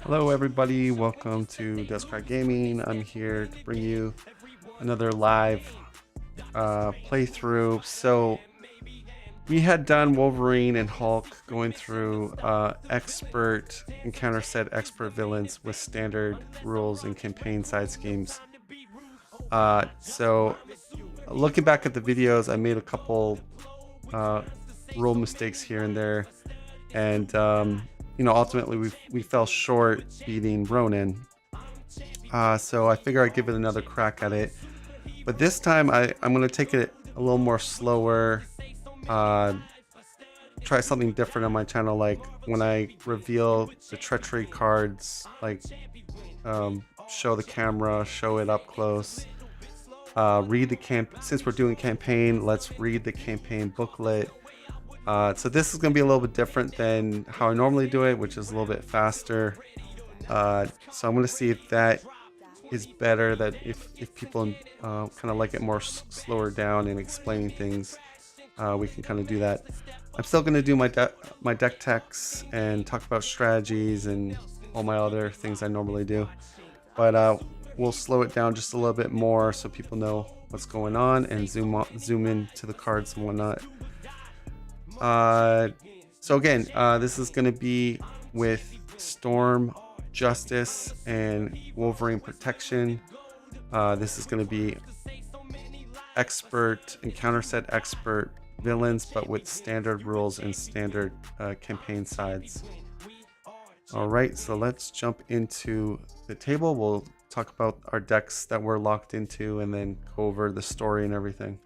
Hello everybody, welcome to Describe Gaming. I'm here to bring you another live playthrough. So we had done Wolverine and Hulk going through expert encounter set expert villains with standard rules and campaign side schemes. So looking back at the videos, I made a couple uh, rule mistakes here and there, and ultimately we fell short beating Ronin. So I figure I'd give it another crack at it. But this time I'm going to take it a little more slower. Uh, try something different on my channel, like when I reveal the treachery cards, like show the camera, show it up close. Read the since we're doing campaign, let's read the campaign booklet. So this is going to be a little bit different than how I normally do it, which is a little bit faster. So I'm going to see if that is better, that if people kind of like it more slower down and explaining things, we can kind of do that. I'm still going to do my deck techs and talk about strategies and all my other things I normally do, but we'll slow it down just a little bit more so people know what's going on and zoom in to the cards and whatnot. So again, this is going to be with Storm, Justice, and Wolverine Protection. This is going to be expert encounter set expert villains, but with standard rules and standard campaign sides. All right, so let's jump into the table. We'll talk about our decks that we're locked into and then go over the story and everything.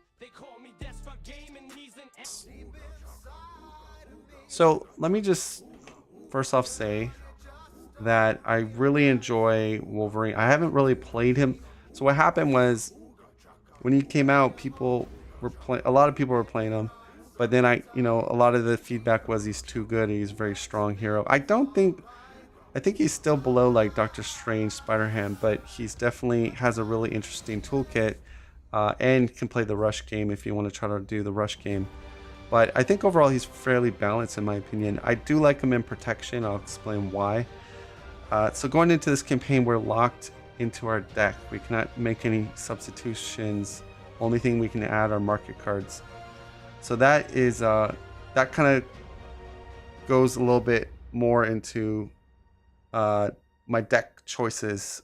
So let me just first off say that I really enjoy Wolverine. I haven't really played him. So what happened was when he came out, a lot of people were playing him, but then a lot of the feedback was he's too good. He's a very strong hero. I think he's still below like Doctor Strange, Spider-Ham, but he's definitely has a really interesting toolkit and can play the rush game if you want to try to do the rush game. But I think overall he's fairly balanced in my opinion. I do like him in protection. I'll explain why. So going into this campaign, we're locked into our deck. We cannot make any substitutions. Only thing we can add are market cards. So that is that kind of goes a little bit more into my deck choices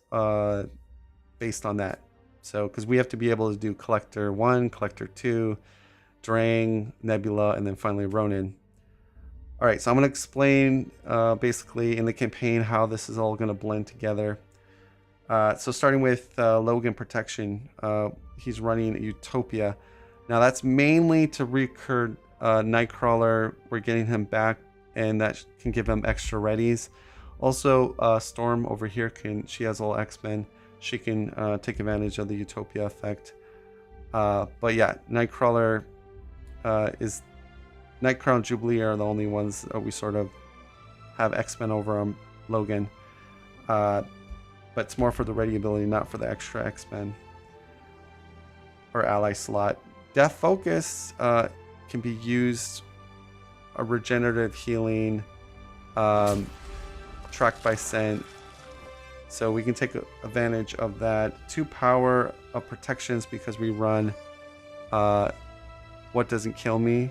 based on that. So because we have to be able to do Collector 1, Collector 2, Drang, Nebula, and then finally Ronin. All right, so I'm going to explain basically in the campaign how this is all going to blend together. So starting with Logan Protection, he's running Utopia. Now that's mainly to recur Nightcrawler. We're getting him back, and that can give him extra readies. Also, Storm over here she has all X-Men. She can take advantage of the Utopia effect. But yeah, Nightcrawler and Jubilee are the only ones that we sort of have X-Men over Logan. But it's more for the ready ability, not for the extra X-Men or ally slot. Death Focus can be used, a regenerative healing, tracked by scent. So we can take advantage of that. 2 power of protections because we run What Doesn't Kill Me,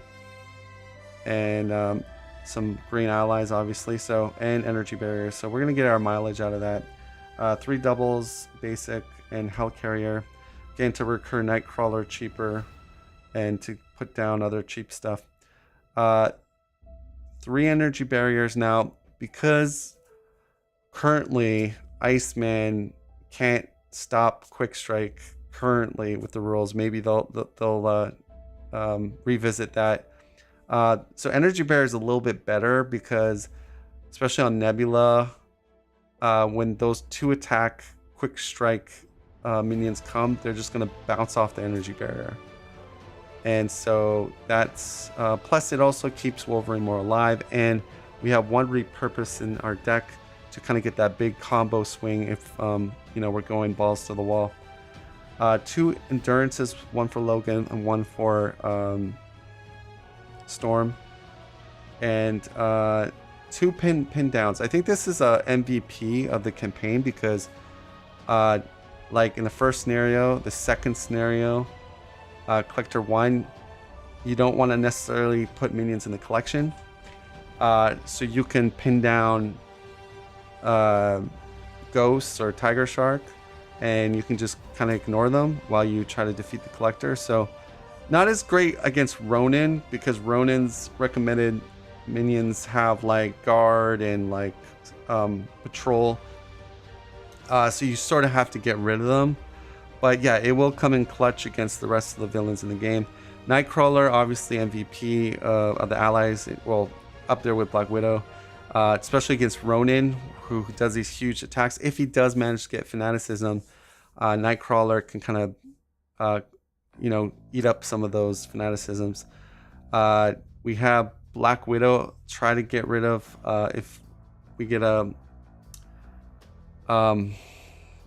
and some green allies obviously, so, and energy barriers. So we're gonna get our mileage out of that. 3 doubles, basic, and Hellcarrier. Again, to recur Nightcrawler cheaper and to put down other cheap stuff. 3 energy barriers. Now, because currently Iceman can't stop Quick Strike currently with the rules, maybe they'll revisit that. So energy barrier is a little bit better because, especially on Nebula, when those 2 attack Quick Strike minions come, they're just going to bounce off the energy barrier. And so that's plus it also keeps Wolverine more alive, and we have 1 repurpose in our deck to kind of get that big combo swing if we're going balls to the wall. 2 endurances, 1 for Logan and 1 for Storm, and 2 pin downs. I think this is a MVP of the campaign because like in the first scenario, the second scenario, collector 1, you don't want to necessarily put minions in the collection. So you can pin down ghosts or tiger shark, and you can just kind of ignore them while you try to defeat the collector. So not as great against Ronin, because Ronin's recommended minions have like guard and like patrol, so you sort of have to get rid of them. But yeah, it will come in clutch against the rest of the villains in the game. Nightcrawler, obviously MVP of the allies, well, up there with Black Widow, especially against Ronin, who does these huge attacks. If he does manage to get fanaticism, Nightcrawler can kind of eat up some of those fanaticisms. We have Black Widow try to get rid of, if we get a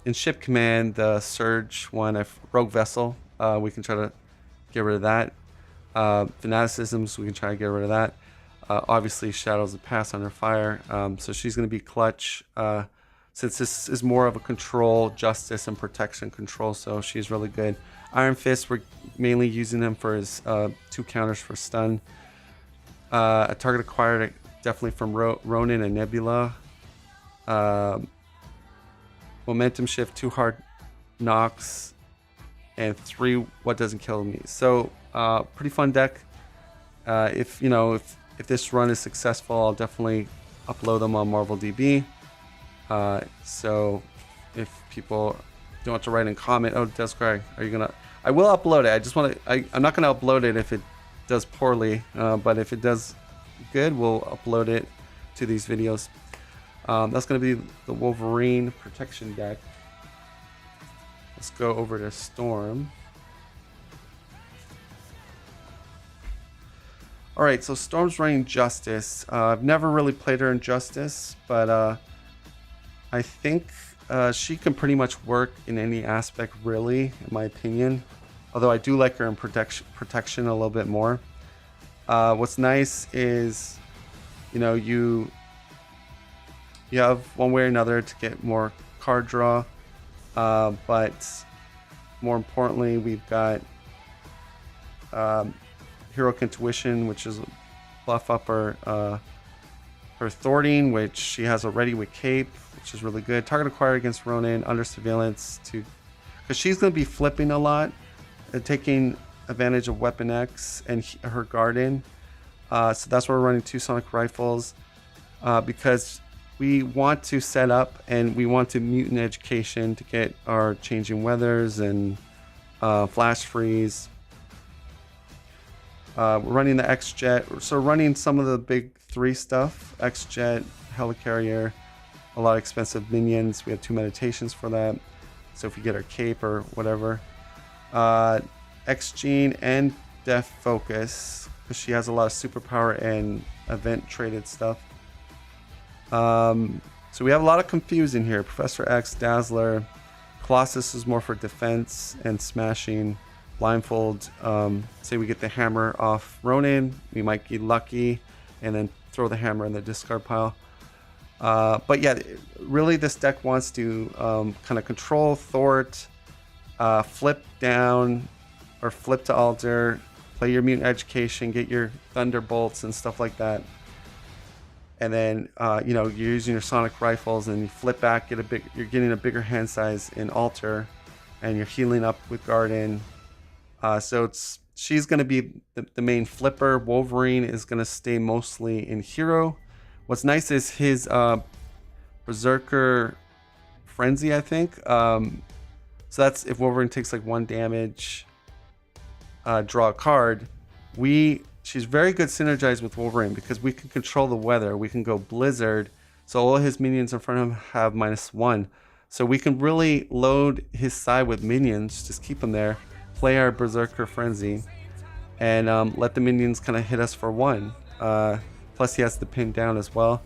in ship command, the Surge one, a rogue vessel, we can try to get rid of that. Fanaticisms, we can try to get rid of that. Obviously Shadows of the Past under fire, so she's going to be clutch, since this is more of a control, justice, and protection control, so she's really good. Iron Fist, we're mainly using him for his 2 counters for stun. A target acquired definitely from Ronin and Nebula. Momentum shift, 2 hard knocks, and 3 what doesn't kill me. So pretty fun deck. If this run is successful, I'll definitely upload them on Marvel DB. So if people don't want to write and comment, oh, Descry, are you gonna? I will upload it. I'm not gonna upload it if it does poorly, but if it does good, we'll upload it to these videos. That's gonna be the Wolverine protection deck. Let's go over to Storm. All right, so Storm's running Justice. I've never really played her in Justice, but I think she can pretty much work in any aspect, really, in my opinion. Although I do like her in protection a little bit more. What's nice is, you have one way or another to get more card draw, but more importantly, we've got Heroic Intuition, which is buff up her thwarting, which she has already with Cape, which is really good. Target acquired against Ronin under surveillance, because she's going to be flipping a lot and taking advantage of Weapon X and her Garden. So that's why we're running 2 sonic rifles, because we want to set up and we want to mutant education to get our changing weathers and flash freeze. We're running the X-Jet, so running some of the big 3 stuff: X-Jet, Helicarrier, a lot of expensive minions. We have 2 meditations for that, so if we get our cape or whatever. X-Gene and Death Focus, because she has a lot of superpower and event traded stuff. So we have a lot of confusing here. Professor X, Dazzler, Colossus is more for defense and smashing. Blindfold, say we get the hammer off Ronin, we might get lucky and then throw the hammer in the discard pile. But yeah, really this deck wants to kind of control, thwart, flip down or flip to alter, play your mutant education, get your thunderbolts and stuff like that. And then you're using your sonic rifles and you flip back, you're getting a bigger hand size in alter, and you're healing up with Garden. So she's going to be the main flipper. Wolverine is going to stay mostly in hero. What's nice is his Berserker Frenzy, I think. So that's if Wolverine takes like 1 damage, draw a card. She's very good synergized with Wolverine because we can control the weather. We can go Blizzard, so all his minions in front of him have -1. So we can really load his side with minions, just keep them there, play our Berserker Frenzy, and let the minions kind of hit us for 1. Plus he has the pin down as well.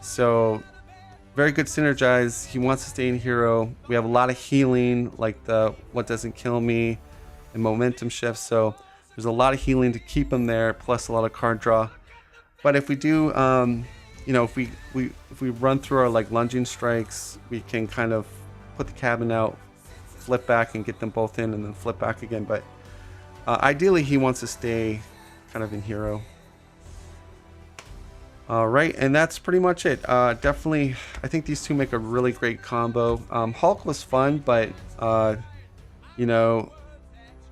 So very good synergize. He wants to stay in hero. We have a lot of healing, like the what doesn't kill me and momentum shift. So there's a lot of healing to keep him there, plus a lot of card draw. But if we do you know, if we run through our like lunging strikes, we can kind of put the cabin out, flip back and get them both in, and then flip back again. But ideally, he wants to stay kind of in hero. All right, and that's pretty much it. Definitely, I think these two make a really great combo. Hulk was fun, but you know,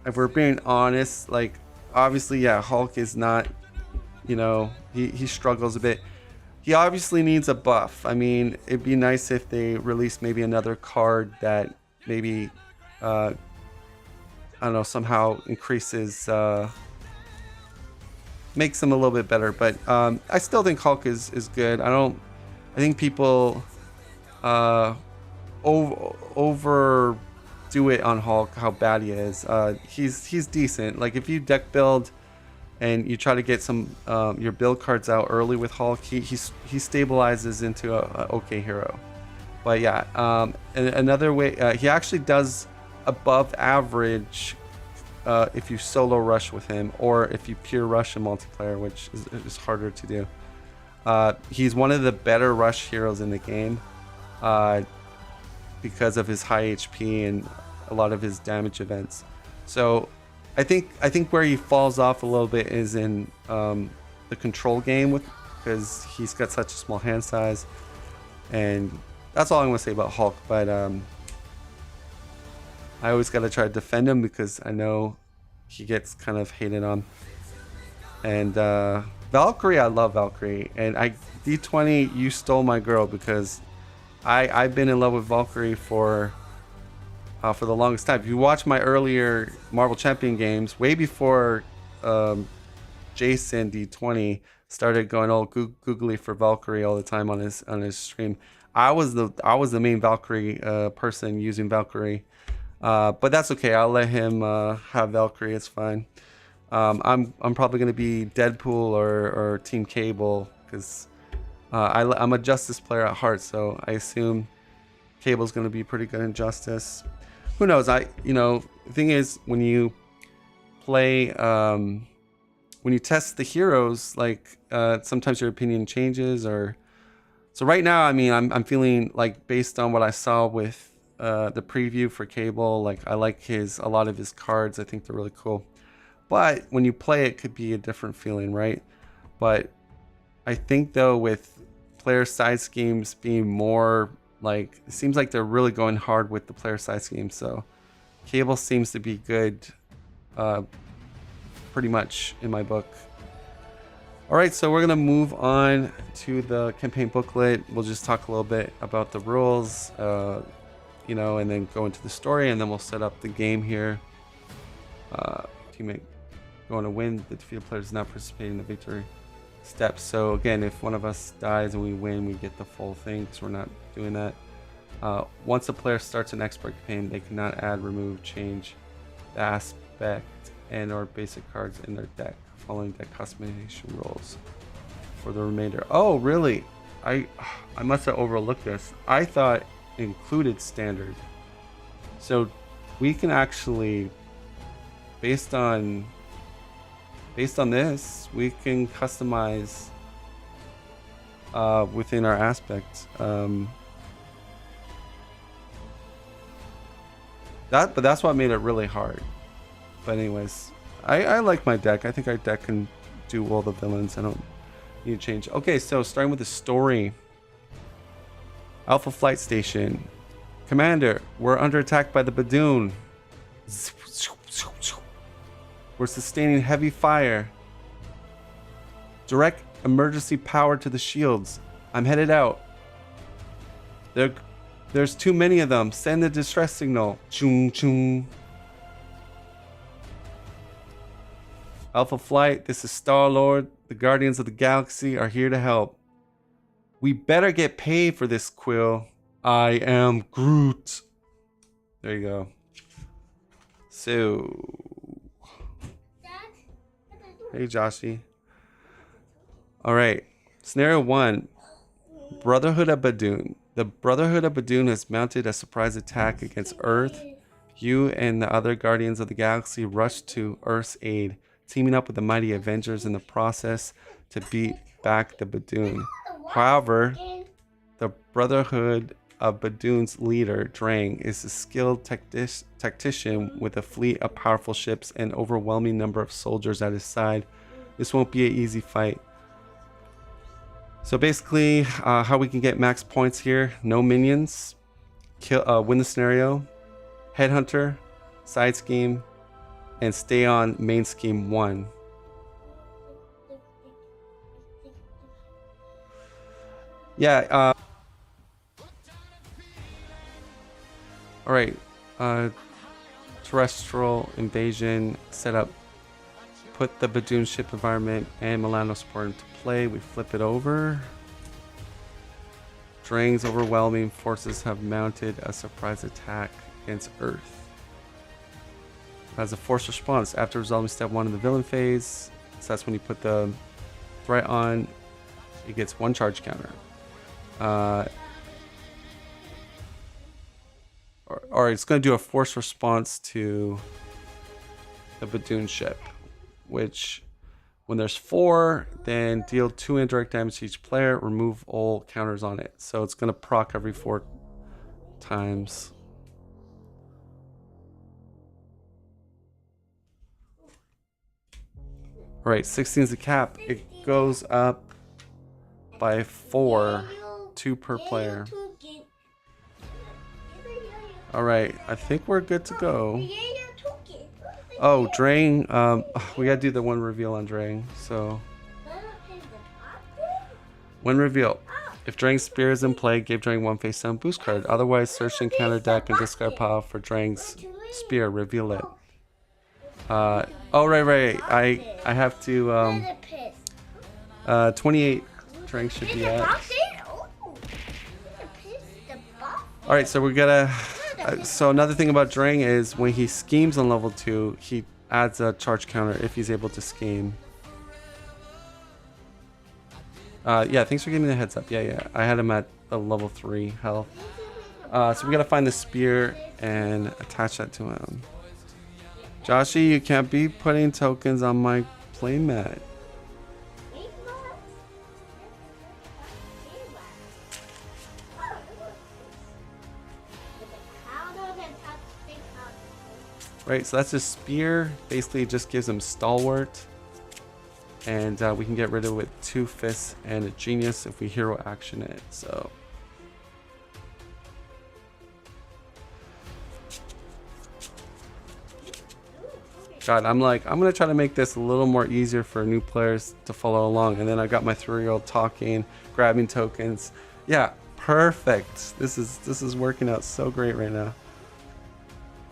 if we're being honest, like obviously, yeah, Hulk is not, you know, he struggles a bit. He obviously needs a buff. I mean, it'd be nice if they released maybe another card that maybe, I don't know, somehow increases, makes him a little bit better. But I still think Hulk is good. I think people overdo it on Hulk, how bad he is. He's decent. Like if you deck build and you try to get some your build cards out early with Hulk, he stabilizes into a okay hero. But yeah, and another way, he actually does above average if you solo rush with him, or if you pure rush in multiplayer, which is harder to do. He's one of the better rush heroes in the game because of his high HP and a lot of his damage events. So I think where he falls off a little bit is in the control game, because he's got such a small hand size, and that's all I'm gonna say about Hulk. But I always gotta try to defend him because I know he gets kind of hated on. And Valkyrie, I love Valkyrie, and D20, you stole my girl, because I've been in love with Valkyrie for the longest time. If you watch my earlier Marvel Champion games, way before Jason D20 started going all googly for Valkyrie all the time on his stream, I was the main Valkyrie person using Valkyrie, but that's okay. I'll let him have Valkyrie. It's fine. I'm probably gonna be Deadpool or Team Cable, because I'm a Justice player at heart, so I assume Cable's gonna be pretty good in Justice. Who knows? You know, the thing is, when you play, when you test the heroes, like sometimes your opinion changes. Or so right now, I mean, I'm feeling like, based on what I saw with the preview for Cable, like I like a lot of his cards. I think they're really cool. But when you play, it could be a different feeling, right? But I think though, with player side schemes being more, like, it seems like they're really going hard with the player side scheme. So Cable seems to be good pretty much in my book. All right, so we're gonna move on to the campaign booklet. We'll just talk a little bit about the rules, you know, and then go into the story, and then we'll set up the game here. Teammate going to win. The defeated player does not participate in the victory steps. So again, if one of us dies and we win, we get the full thing, because we're not doing that. Once a player starts an expert campaign, they cannot add, remove, change the aspect and or basic cards in their deck following deck customization rules for the remainder. Oh, really? I must have overlooked this. I thought it included standard. So we can actually, based on this, we can customize within our aspects. But that's what made it really hard. But anyways, I like my deck. I think our deck can do all the villains. I don't need to change. Okay, so starting with the story. Alpha Flight Station. Commander, we're under attack by the Badoon. We're sustaining heavy fire. Direct emergency power to the shields. I'm headed out. There's too many of them. Send the distress signal. Chung chung. Alpha Flight, this is Star-Lord. The Guardians of the Galaxy are here to help. We better get paid for this, Quill. I am Groot. There you go. So, hey Joshy. All right, scenario 1. Brotherhood of Badoon. The Brotherhood of Badoon has mounted a surprise attack against Earth. You and the other Guardians of the Galaxy rush to Earth's aid, teaming up with the mighty Avengers in the process to beat back the Badoon. However, the Brotherhood of Badoon's leader, Drang, is a skilled tactician with a fleet of powerful ships and overwhelming number of soldiers at his side. This won't be an easy fight. So basically, how we can get max points here: no minions, win the scenario, headhunter, side scheme, and stay on main scheme 1. Yeah. All right. Terrestrial invasion setup. Put the Badoon ship environment and Milano support into play. We flip it over. Drang's overwhelming forces have mounted a surprise attack against Earth. As a force response, after resolving step 1 of the villain phase, so that's when you put the threat on, it gets 1 charge counter. Or it's going to do a force response to the Badoon ship, which when there's 4, then deal 2 indirect damage to each player, remove all counters on it. So it's going to proc every 4 times. All right, 16 is the cap. It goes up by 4, 2 per player. All right, I think we're good to go. Oh, Drang. We gotta do the one reveal on Drang. So, when reveal, if Drang's spear is in play, give Drang 1 face down boost card. Otherwise, search and counter deck and discard pile for Drang's spear. Reveal it. Oh right. I have to 28. Drang should be at. All right, so we gotta. So another thing about Drang is when he schemes on level 2, he adds a charge counter if he's able to scheme. Yeah, thanks for giving me the heads up. Yeah. I had him at a level 3 health. So we gotta find the spear and attach that to him. Joshy, you can't be putting tokens on my playmat. Right, so that's his spear. Basically, it just gives him stalwart. And we can get rid of it with 2 fists and a genius if we hero action it. So, God, I'm gonna try to make this a little more easier for new players to follow along. And then I got my 3-year-old talking, grabbing tokens. Yeah, perfect. This is working out so great right now.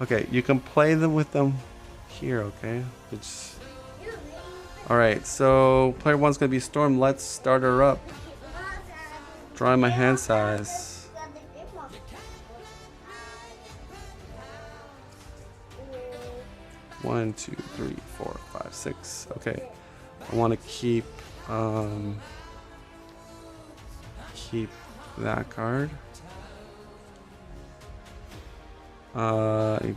Okay, you can play them with them here, okay? Alright, so player 1's gonna be Storm. Let's start her up. Drawing my hand size. One, 2, 3, 4, 5, 6. Okay. I wanna keep that card. I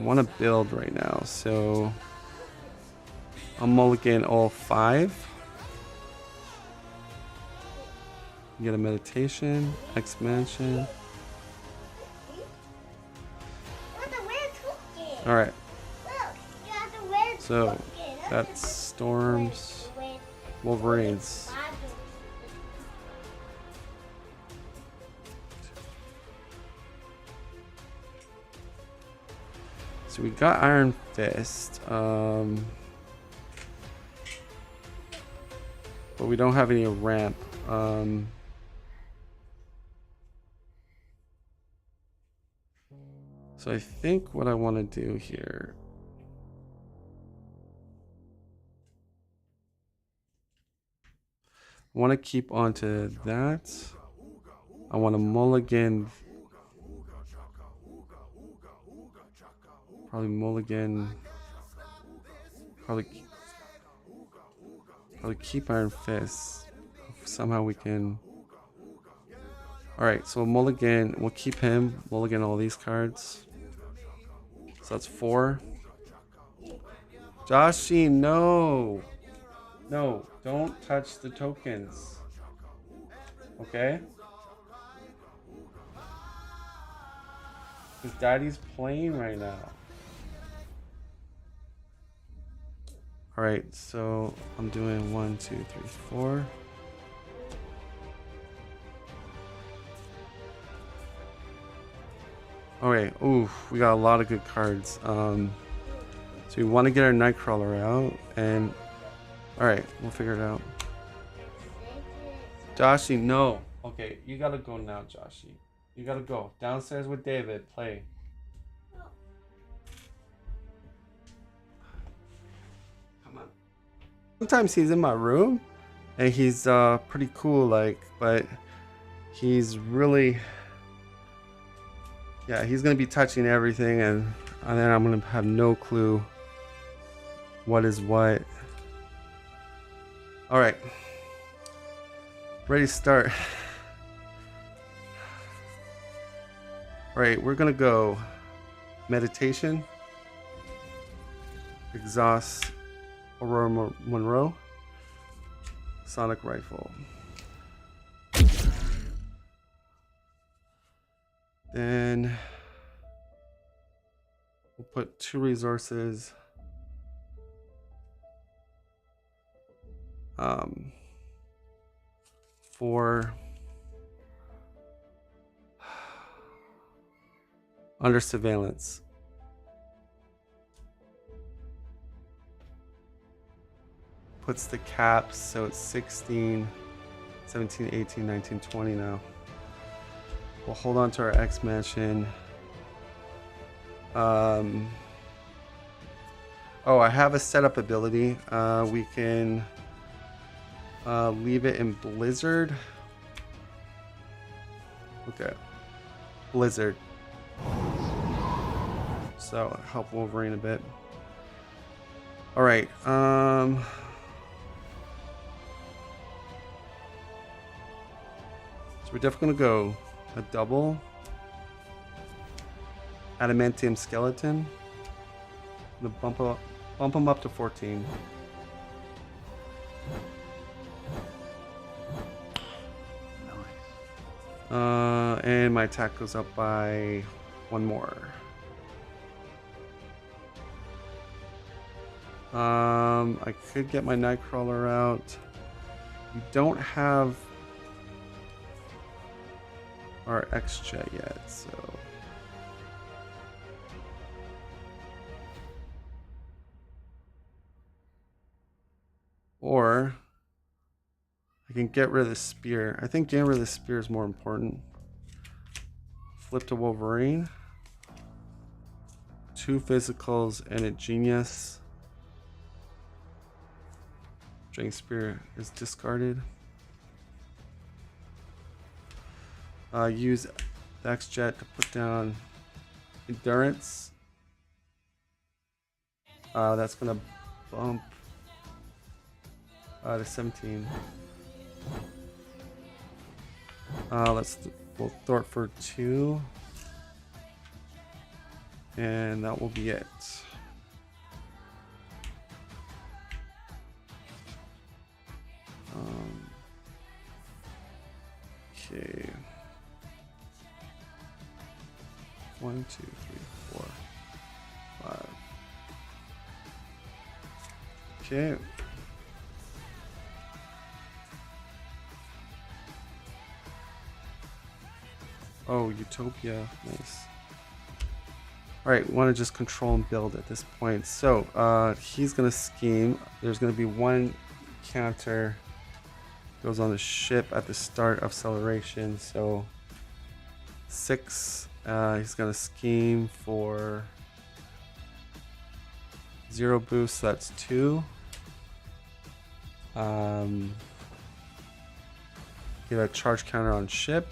want to build right now, so I'll mulligan all 5. Get a meditation, expansion. All right. So that's Storms, Wolverines. So we got Iron Fist, but we don't have any ramp. So I think what I want to do here, I want to keep onto that. I want to mulligan. Probably mulligan. Probably keep Iron Fist. Somehow we can. Alright, so mulligan. We'll keep him. Mulligan all these cards. So that's 4. Joshy, no! No, don't touch the tokens. Okay? His daddy's playing right now. Alright, so I'm doing 1, 2, 3, 4. Alright, ooh, we got a lot of good cards. So we want to get our Nightcrawler out, and alright, we'll figure it out. Joshy, no. Okay, you gotta go now, Joshy. You gotta go. Downstairs with David, play. Come on. Sometimes he's in my room, and he's pretty cool, like, but he's really... Yeah, he's gonna be touching everything, and then I'm gonna have no clue what is what. All right, ready to start. All right, we're gonna go meditation, exhaust, Aurora Monroe, sonic rifle. Then we'll put 2 resources. For under surveillance. Puts the caps, so it's 16, 17, 18, 19, 20 now. We'll hold on to our X mansion. Oh, I have a setup ability. We can leave it in Blizzard. Okay, Blizzard. So help Wolverine a bit. All right. So we're definitely gonna go a double adamantium skeleton. I'm gonna bump him up to 14. And my attack goes up by 1 more. I could get my Nightcrawler out. We don't have our X-Jet yet, so... Or I can get rid of the spear. I think getting rid of the spear is more important. Flip to Wolverine. 2 physicals and a genius. Strength spear is discarded. Use the X-Jet to put down endurance. That's gonna bump to 17. We'll throw it for 2, and that will be it. Okay. 1, 2, 3, 4, 5. Okay. Oh, Utopia. Nice. Alright, we want to just control and build at this point. So, he's going to scheme. There's going to be 1 counter. Goes on the ship at the start of acceleration. So, 6. He's going to scheme for 0 boost. So that's 2. Get a charge counter on ship.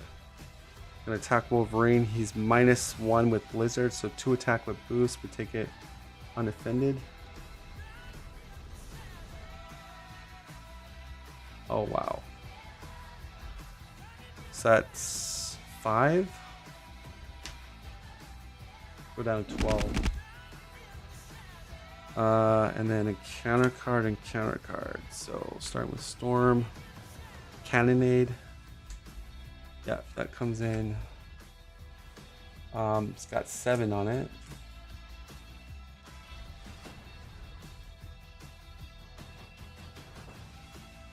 Gonna attack Wolverine. He's -1 with Blizzard, so 2 attack with boost. We take it unoffended. Oh wow. So that's 5. Go down to 12. And then a counter card and counter card. So starting with Storm, Cannonade. Yeah, that comes in. It's got 7 on it.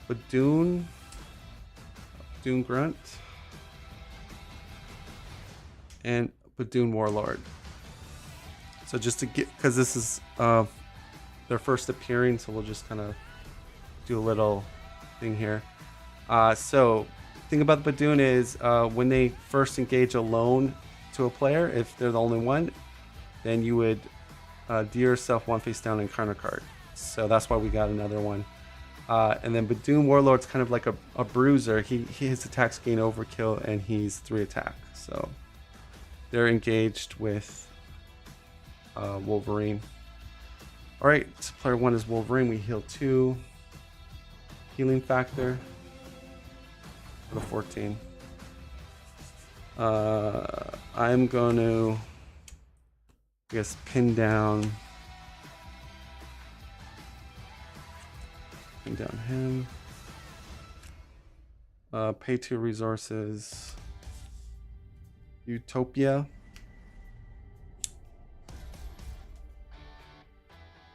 Badoon Grunt, and Badoon Warlord. So just to get, because this is their first appearing, so we'll just kind of do a little thing here. So thing about the Badoon is when they first engage alone to a player, if they're the only one, then you would deal yourself 1 face down and counter card. So that's why we got another one. And then Badoon Warlord's kind of like a bruiser. His attacks gain overkill, and he's 3 attack. So they're engaged with Wolverine. All right, so player 1 is Wolverine. We heal 2. Healing factor. Go to 14. I'm going to, I guess, pin down him. Pay 2 resources. Utopia.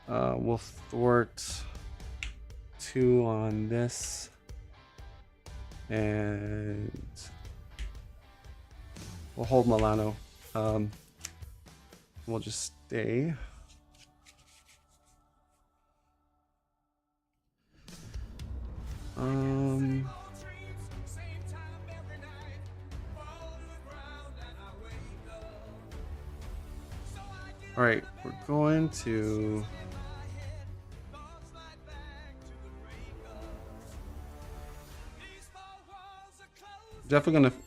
We'll thwart 2 on this, and we'll hold Milano. We'll just stay. All right, we're going to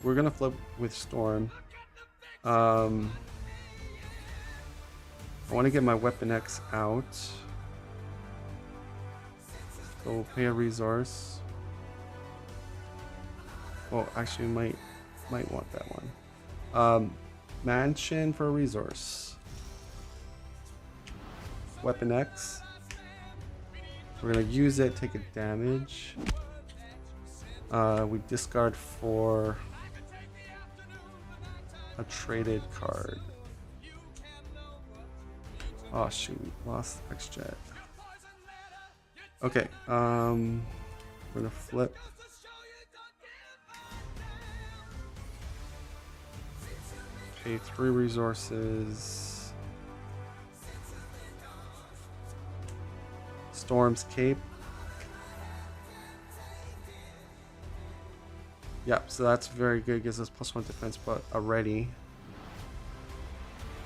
we're gonna flip with Storm. I want to get my Weapon X out. So we'll pay a resource. Oh, actually, might want that one. Mansion for a resource. Weapon X. We're gonna use it, take a damage. We discard for a traded card. Oh shoot, lost X-Jet. Okay, we're gonna flip. Pay 3 resources. Storm's Cape. Yep, so that's very good. Gives us +1 defense, but already.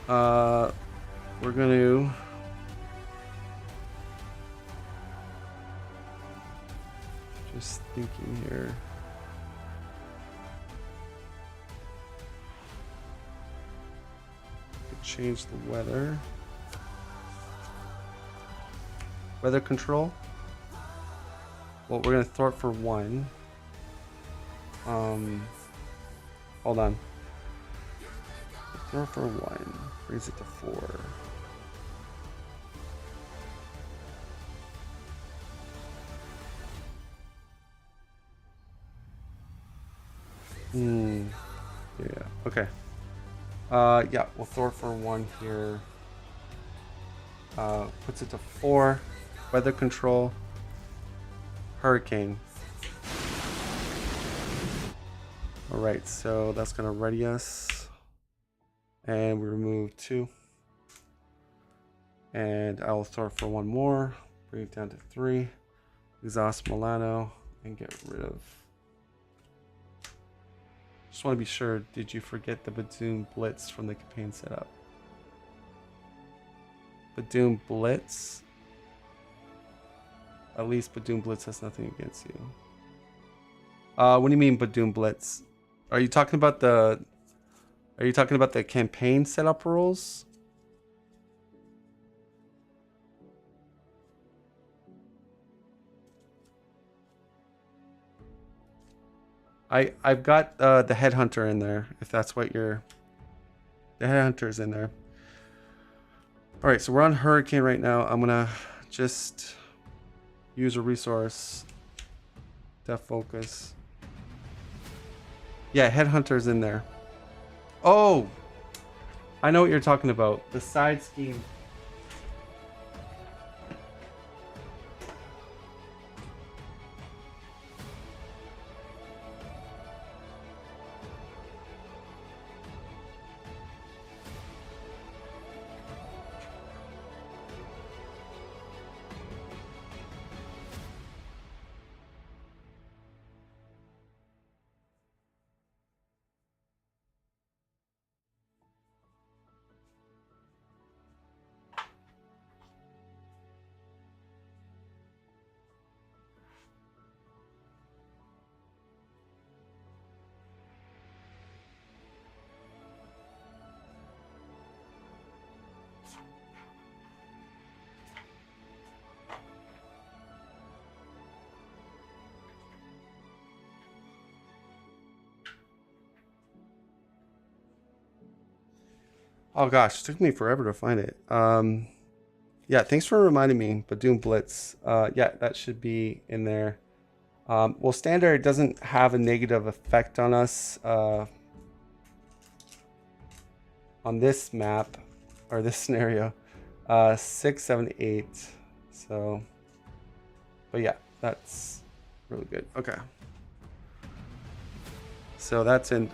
We're gonna just thinking here. Could change the weather. Weather control. Well, we're gonna thwart for 1. Hold on. Throw for 1. Brings it to 4. Yeah. Okay. Yeah, we'll throw for 1 here. Puts it to 4. Weather control. Hurricane. Alright, so that's gonna ready us. And we remove 2. And I'll throw for 1 more. Bring it down to 3. Exhaust Milano and get rid of. Just want to be sure, did you forget the Badoon Blitz from the campaign setup? Badoon Blitz? At least Badoon Blitz has nothing against you. What do you mean Badoon Blitz? Are you talking about the campaign setup rules? I've got the headhunter in there, if that's what you're. The headhunter's in there. All right, so we're on Hurricane right now. I'm gonna just use a resource. Def focus. Yeah, Headhunter's in there. Oh, I know what you're talking about. The side scheme. Oh gosh, it took me forever to find it. Yeah, thanks for reminding me. But Doom Blitz, yeah, that should be in there. Well, standard doesn't have a negative effect on us on this map or this scenario. 6, 7, 8. So, but yeah, that's really good. Okay. So that's in.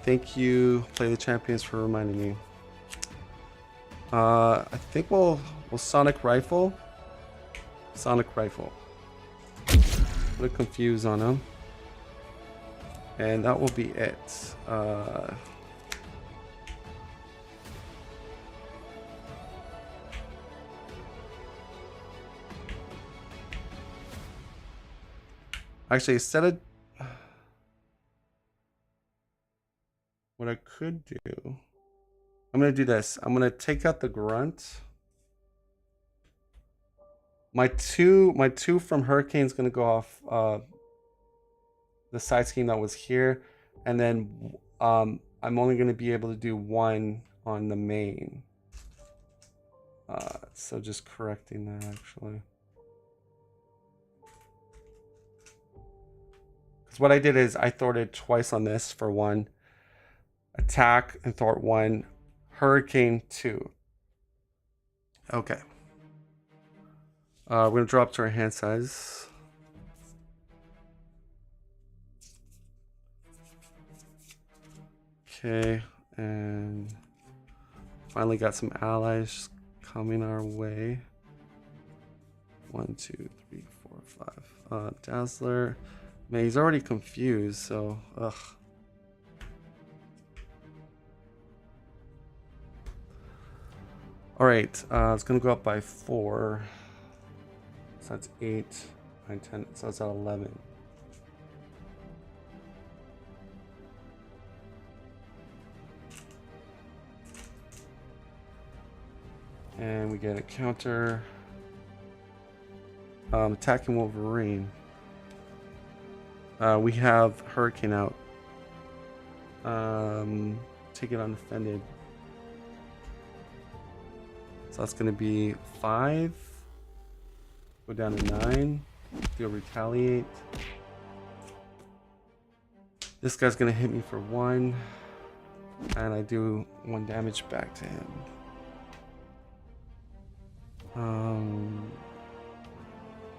Thank you, Play the Champions, for reminding me. I think we'll Sonic Rifle. Sonic Rifle. Put a confuse on him. And that will be it. Actually, instead of what I could do, I'm gonna do this. I'm gonna take out the grunt. My two from Hurricane's gonna go off the side scheme that was here, and then I'm only gonna be able to do one on the main. So just correcting that actually. Because what I did is I thwarted twice on this for one. Attack and thwart 1. Hurricane 2. Okay. We're going to drop to our hand size. Okay. And finally got some allies coming our way. 1, 2, 3, 4, 5. Dazzler. Man, he's already confused, so ugh. All right, it's gonna go up by 4. So that's 8, 9, 10. So that's at 11. And we get a counter. Attacking Wolverine. We have Hurricane out. Take it undefended. So that's going to be 5. Go down to 9. Do a retaliate. This guy's going to hit me for 1. And I do 1 damage back to him.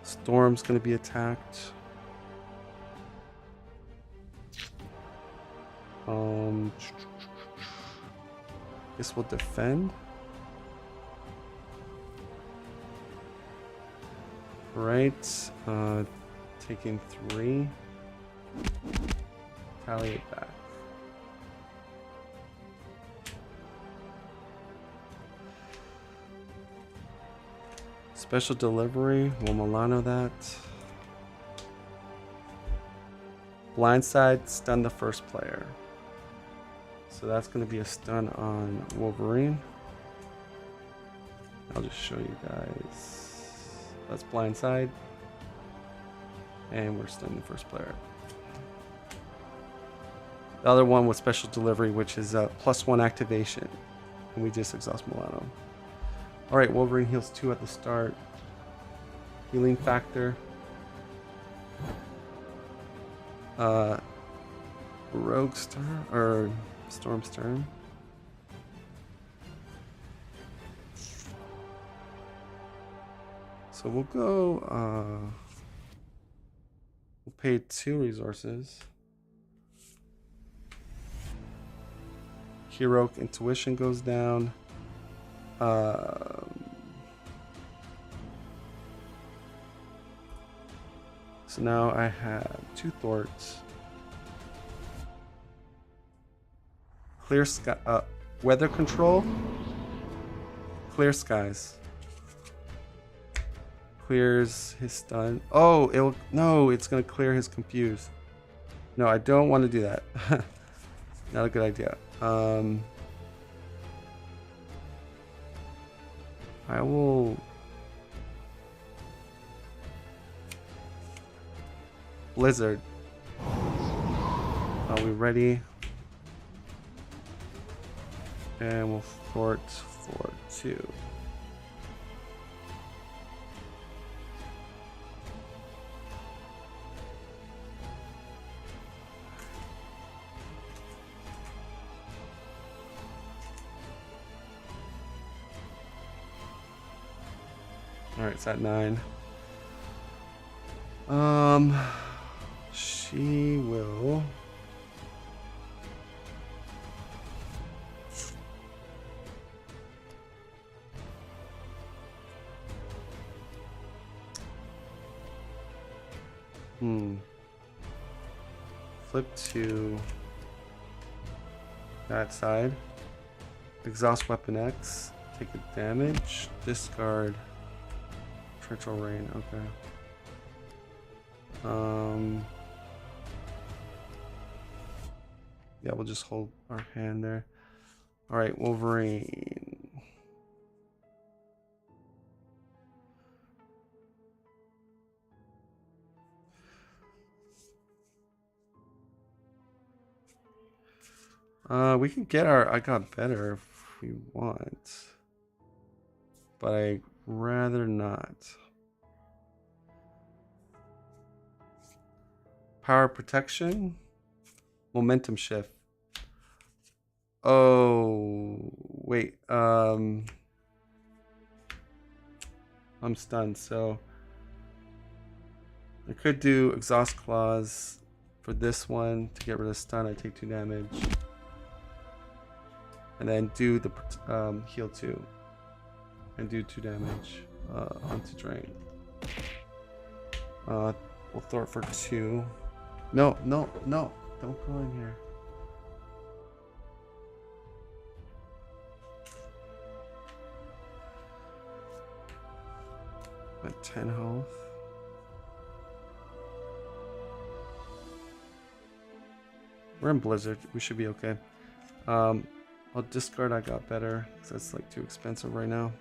Storm's going to be attacked. Guess we'll defend. Right. Taking 3. Retaliate back. Special delivery. We'll Milano that. Blindside. Stun the first player. So that's going to be a stun on Wolverine. I'll just show you guys. That's blindside. And we're stunning the first player. The other one was special delivery, which is a +1 activation. And we just exhaust Milano. Alright, Wolverine heals 2 at the start. Healing factor. Rogue's turn or Storm's turn. So we'll go. We'll pay 2 resources. Heroic Intuition goes down. So now I have 2 thwarts. Clear sky. Weather control. Clear skies. Clears his stun. Oh, it's gonna clear his confused. No, I don't want to do that. Not a good idea. I will Blizzard. Are we ready? And we'll thwart for 2. Alright, it's at 9. She will. Flip to that side. Exhaust Weapon X. Take a damage. Discard. Torrential Rain. Okay. Yeah, we'll just hold our hand there. All right, Wolverine. We can get our I got better if we want, but I'd rather not. Power protection, momentum shift. Oh wait, I'm stunned, so I could do exhaust claws for this one to get rid of stun. I take 2 damage. And then do the heal 2 and do 2 damage onto drain. We'll throw it for 2. No, don't go in here. At 10 health. We're in Blizzard. We should be okay. I'll discard I got better because that's like too expensive right now.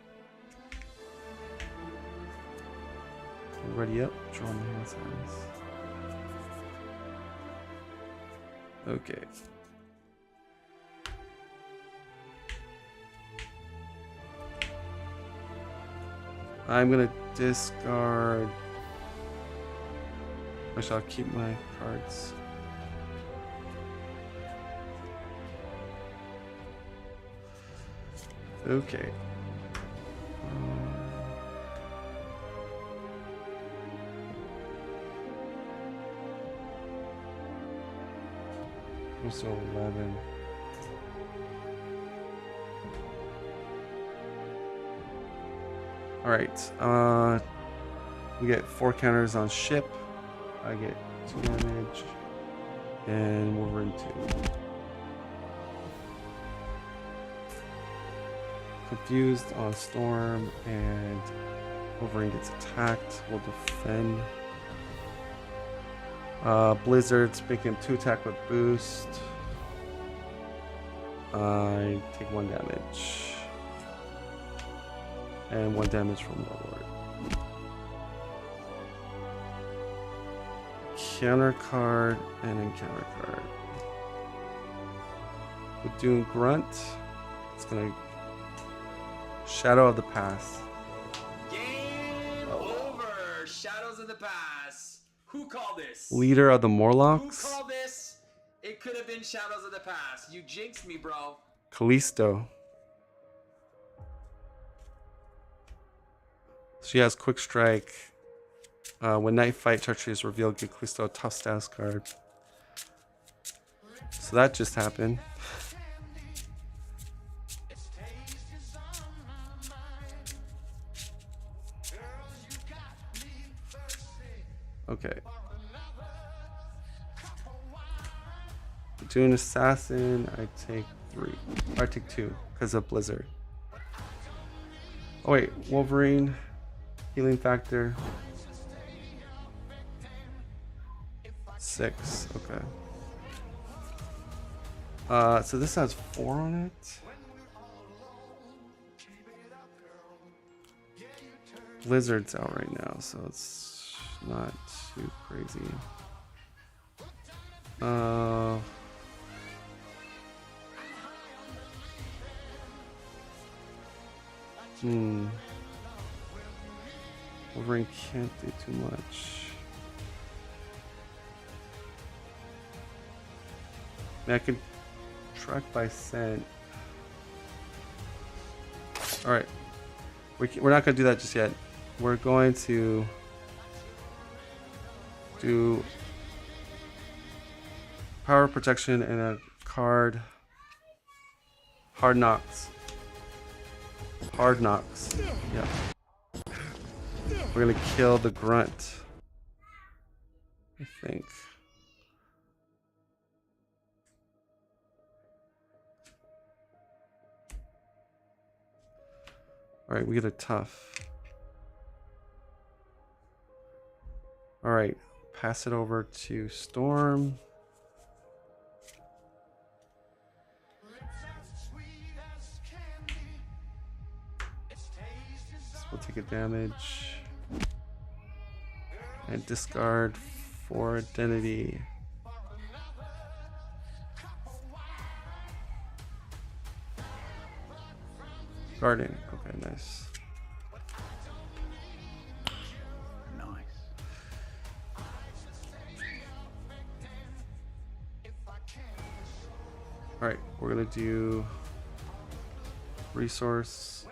Ready up, draw my hand size. Okay. I'm gonna discard. I shall keep my cards. Okay. Also 11. All right. We get 4 counters on ship. I get 2 damage, and Wolverine 2. Confused on Storm, and Wolverine gets attacked. We'll defend. Blizzard's making 2 attack with boost. I take 1 damage. And 1 damage from Warlord. Counter card and then counter card. With doing Grunt, it's gonna Shadow of the Past. Game over. Shadows of the Past. Who called this? Leader of the Morlocks. Who called this? It could have been Shadows of the Past. You jinxed me, bro. Callisto. She has quick strike. When night fight treachery is revealed, give Callisto a tough status card. So that just happened. Okay. Dune Assassin, I take 3. Or I take 2 because of Blizzard. Oh wait, Wolverine, healing factor. 6, okay. So this has 4 on it. Blizzard's out right now, so it's not too crazy. Wolverine can't do too much. I mean, I could track by scent. All right, we're not gonna do that just yet. We're going to do power protection and a card. Hard knocks. Hard knocks. Yeah. We're gonna kill the grunt, I think. All right, we get a tough. All right, pass it over to Storm. So we'll take a damage and discard for identity. Guarding. Okay, nice. All right, we're gonna do resource,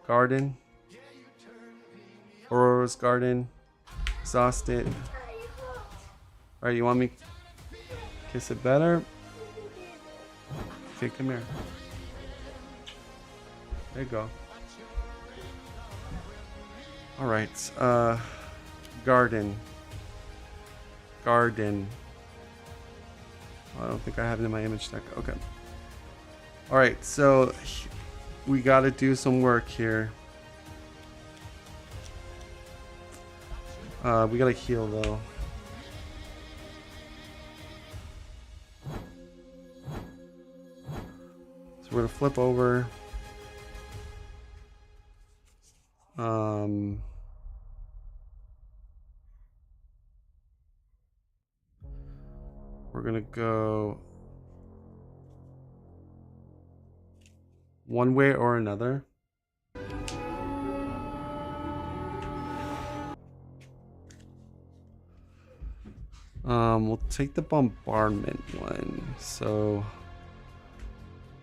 garden, Aurora's garden, exhaust it. All right, you want me kiss it better? Okay, come here. There you go. All right, garden. I don't think I have it in my image deck. Okay. All right, so we got to do some work here. We got to heal though. So we're gonna flip over. We're gonna go one way or another. We'll take the bombardment one. So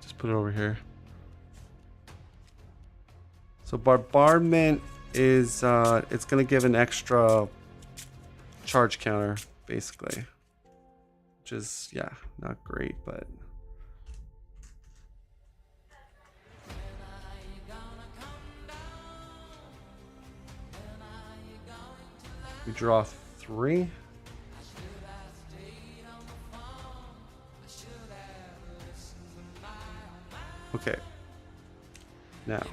just put it over here. So bombardment is it's gonna give an extra charge counter, basically. Which is, yeah, not great, but we draw 3. Okay. Now.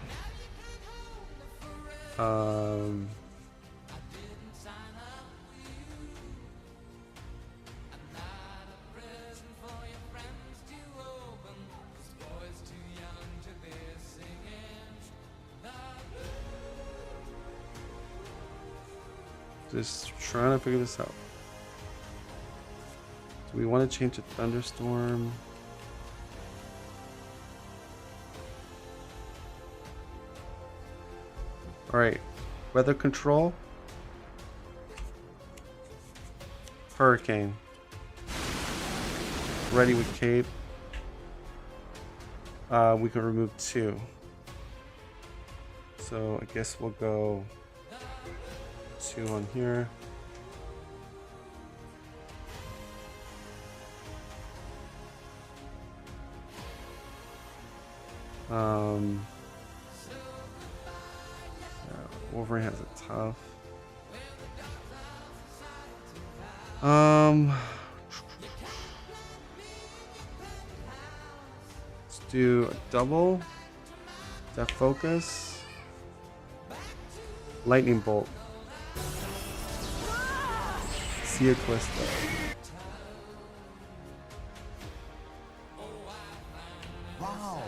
Just trying to figure this out. Do we want to change to thunderstorm? All right, weather control. Hurricane. Ready with cape. We can remove 2. So I guess we'll go 2 on here. Yeah, Wolverine has a tough. Let's do a double. That focus. Lightning bolt. See a twist though. Wow.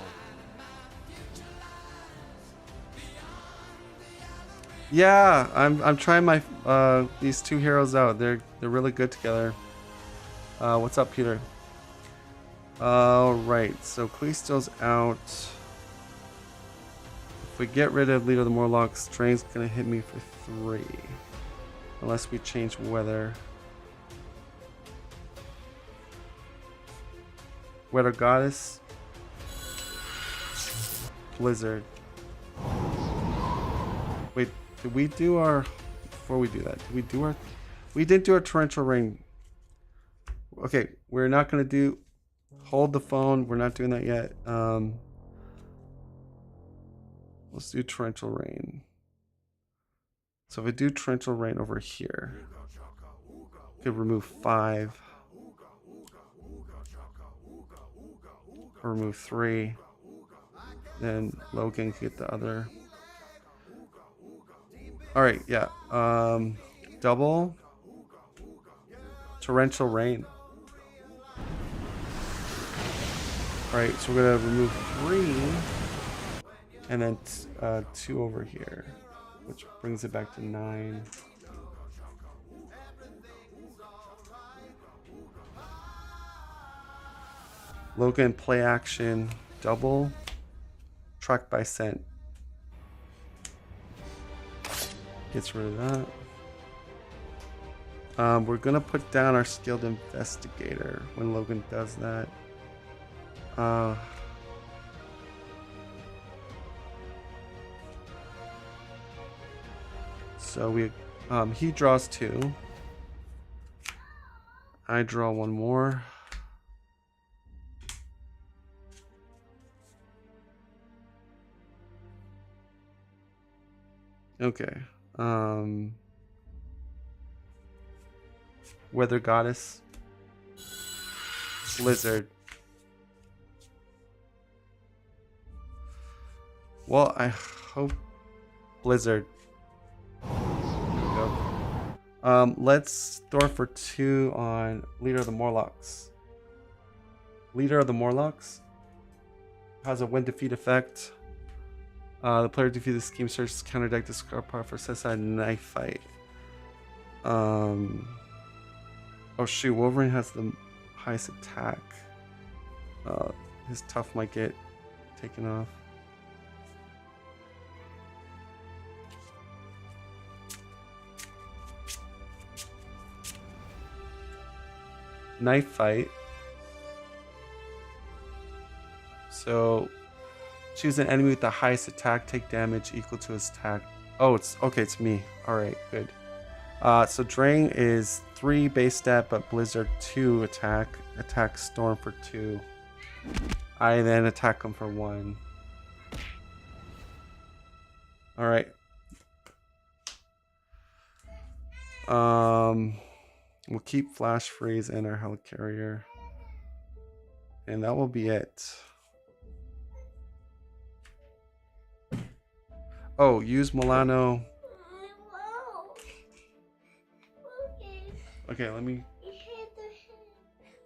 Yeah, I'm trying my these 2 heroes out. They're really good together. What's up, Peter? All right, so Callisto's out. If we get rid of Leader of the Morlocks, Drain's gonna hit me for 3, unless we change weather. Weather Goddess, Blizzard. Wait, did we do our... Before we do that, did we do our... We didn't do our Torrential Rain. Okay, we're not going to do... Hold the phone. We're not doing that yet. Let's do Torrential Rain. So if we do Torrential Rain over here, we could remove 5. Or remove 3. Then Logan can get the other... All right, yeah. Double Torrential Rain. All right, so we're gonna remove 3, and then 2 over here, which brings it back to 9. Logan play action, double, track by scent. Gets rid of that. We're gonna put down our skilled investigator when Logan does that. So we he draws 2. I draw 1 more. Okay. Weather Goddess. Blizzard. Well, I hope Blizzard. There we go. Let's throw for 2 on Leader of the Morlocks. Leader of the Morlocks has a win defeat effect. The player defeats the scheme searches counter deck discard part for set aside knife fight. Oh shoot, Wolverine has the highest attack. His tough might get taken off. Knife fight. So choose an enemy with the highest attack, take damage equal to his attack. Oh, it's okay, it's me. Alright, good. So Drain is 3 base stat, but Blizzard 2 attack. Attack Storm for 2. I then attack him for 1. Alright. We'll keep Flash Freeze and our Helicarrier. And that will be it. Oh, use Milano. Okay, let me...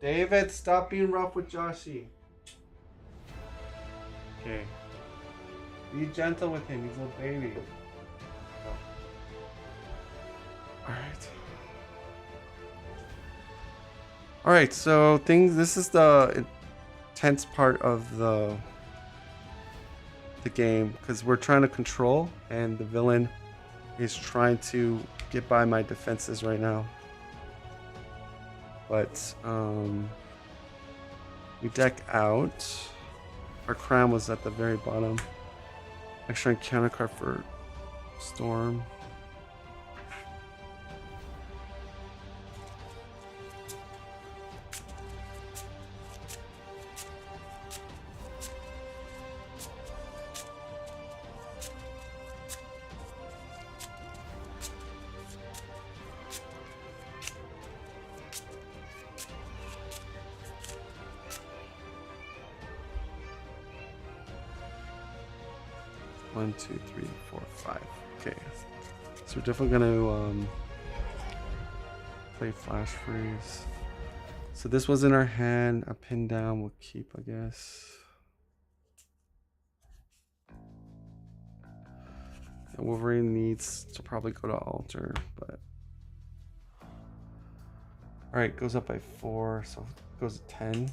David, stop being rough with Joshi. Okay. Be gentle with him, he's a baby. Alright. Alright, so this is the intense part of the game, because we're trying to control, and the villain is trying to get by my defenses right now. But we deck out. Our crown was at the very bottom. Extra encounter card for Storm. One, two, three, four, five. Okay. So we're definitely gonna play Flash Freeze. So this was in our hand. A pin down we'll keep, I guess. And Wolverine needs to probably go to altar, but alright, goes up by 4, so it goes to 10.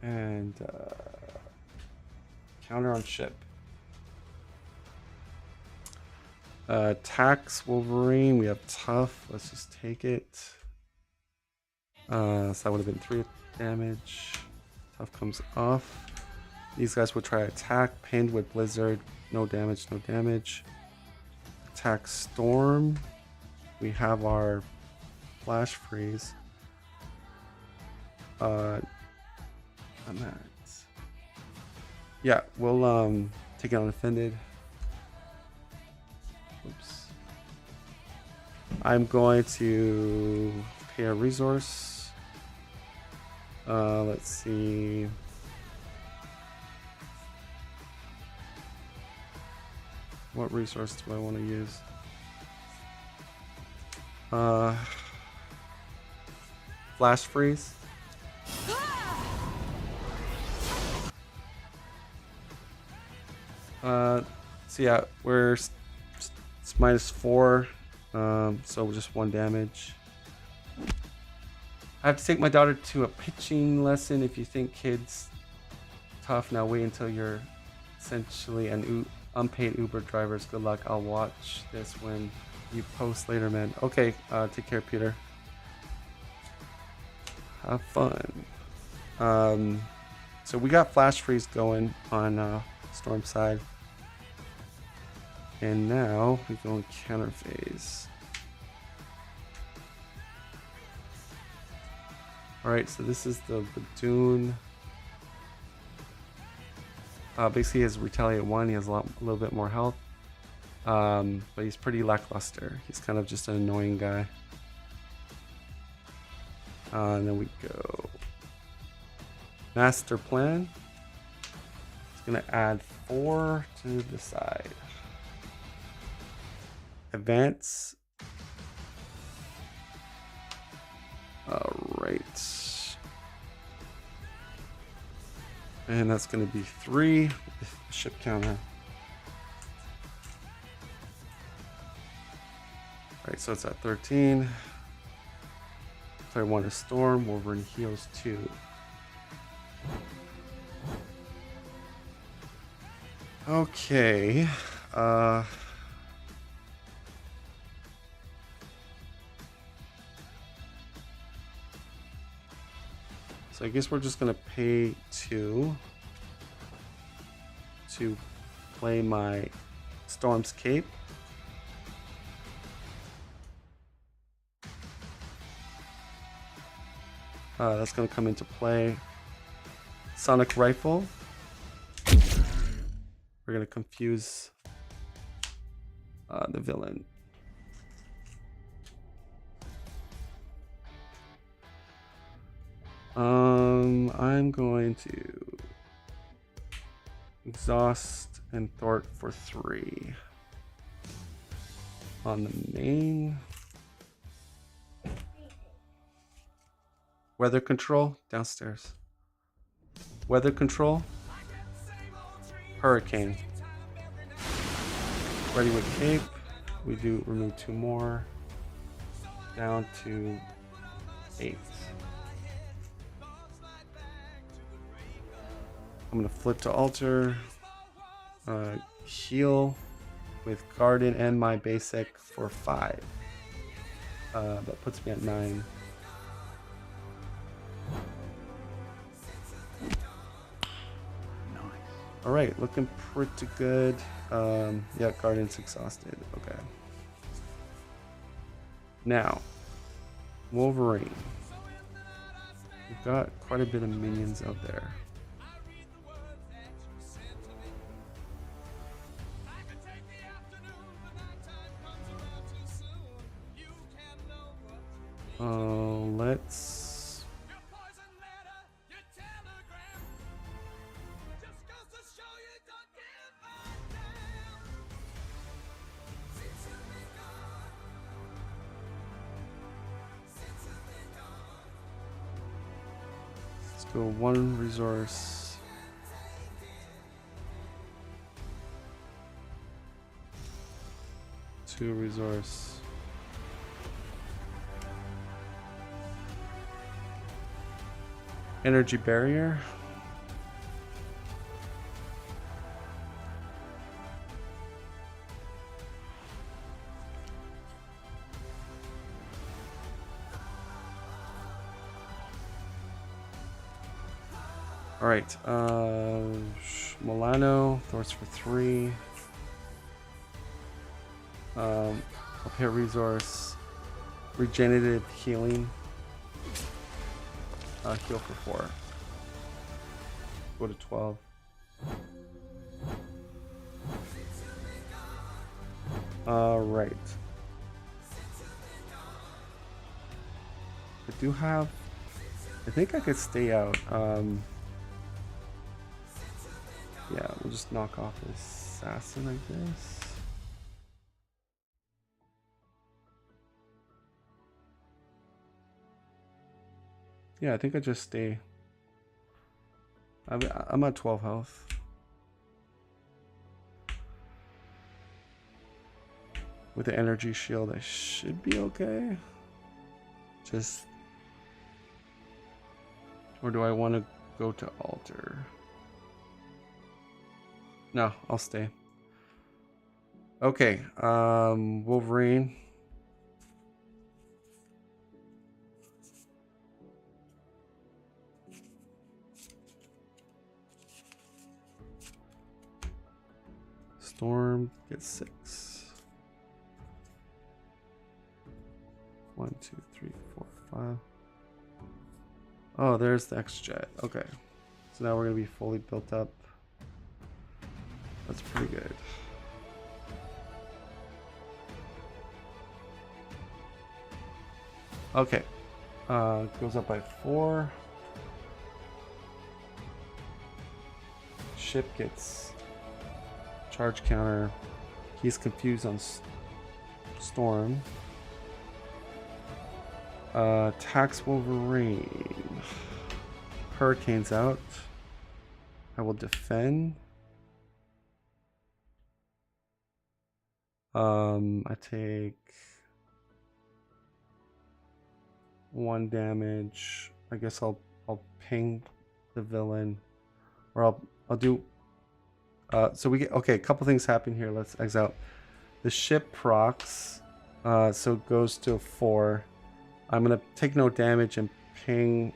And counter on ship. Attacks Wolverine. We have tough. Let's just take it. So that would have been 3 damage. Tough comes off. These guys would try to attack. Pinned with Blizzard. No damage, no damage. Attack Storm. We have our Flash Freeze. On that. Yeah, we'll take it on Offended. Oops. I'm going to pay a resource. Let's see. What resource do I want to use? Flash Freeze. So yeah, it's -4, so just 1 damage. I have to take my daughter to a pitching lesson. If you think kids tough, now wait until you're essentially an unpaid Uber drivers. Good luck. I'll watch this when you post later, man. Okay, take care, Peter. Have fun. So we got Flash Freeze going on Storm side. And now we go in counter phase. Alright, so this is the Badoon. Basically his Retaliate 1, he has a little bit more health. But he's pretty lackluster. He's kind of just an annoying guy. And then we go Master Plan. It's gonna add 4 to the side. Advance. Alright. And that's going to be 3 with the ship counter. Alright, so it's at 13. Player 1 is Storm. Wolverine heals 2. Okay. So I guess we're just gonna pay 2 to play my Storm's Cape. That's gonna come into play. Sonic Rifle. We're gonna confuse the villain. I'm going to exhaust and thwart for 3 on the main. Weather control downstairs. Weather control. Hurricane. Ready with cape. We do remove 2 more. Down to 8. I'm gonna flip to altar, heal with Garden and my basic for 5. That puts me at 9. All right, looking pretty good. Yeah, Guardian's exhausted. Okay. Now, Wolverine. We've got quite a bit of minions out there. Let's... Let's go 1 resource. Two resource. Energy barrier. All right, Milano, Thor's for 3. Repair resource, regenerative healing. Heal for 4. Go to 12. All right. I do have. I think I could stay out. Yeah, we'll just knock off this assassin, I guess. Yeah, I think I just stay. I'm at 12 health. With the energy shield, I should be okay. Just... Or do I want to go to altar? No, I'll stay. Okay, Wolverine. Storm gets 6. 1, 2, 3, 4, 5. Oh, there's the X-Jet. Okay. So now we're going to be fully built up. That's pretty good. Okay. Goes up by 4. Ship gets charge counter. He's confused on Storm. Attacks Wolverine. Hurricane's out. I will defend. I take 1 damage. I guess I'll ping the villain, or I'll do. So we get okay. A couple things happen here. Let's exile. The ship procs, so it goes to 4. I'm gonna take no damage and ping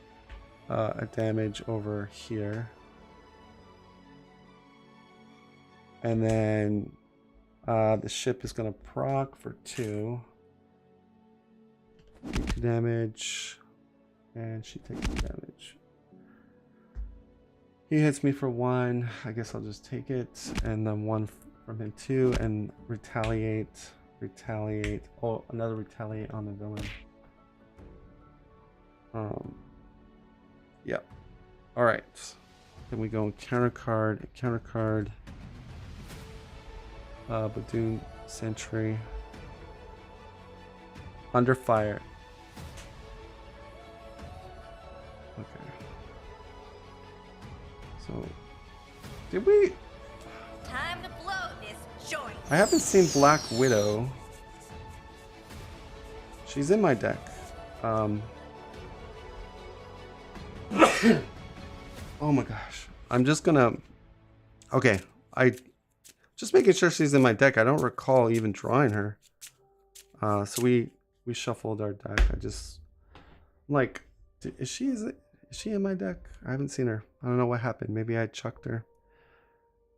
a damage over here, and then the ship is gonna proc for 2. 2 damage, and she takes damage. He hits me for 1. I guess I'll just take it, and then 1 from him too, and retaliate. Oh, another retaliate on the villain. Yep. All right. Then we go counter card. Badoon Sentry. Under fire. Okay. So, did we? Time to blow this joint. I haven't seen Black Widow. She's in my deck. Oh my gosh. I'm just gonna. Okay, just making sure she's in my deck. I don't recall even drawing her. So we we shuffled our deck. I'm like, is she in my deck? I haven't seen her. I don't know what happened. Maybe I chucked her.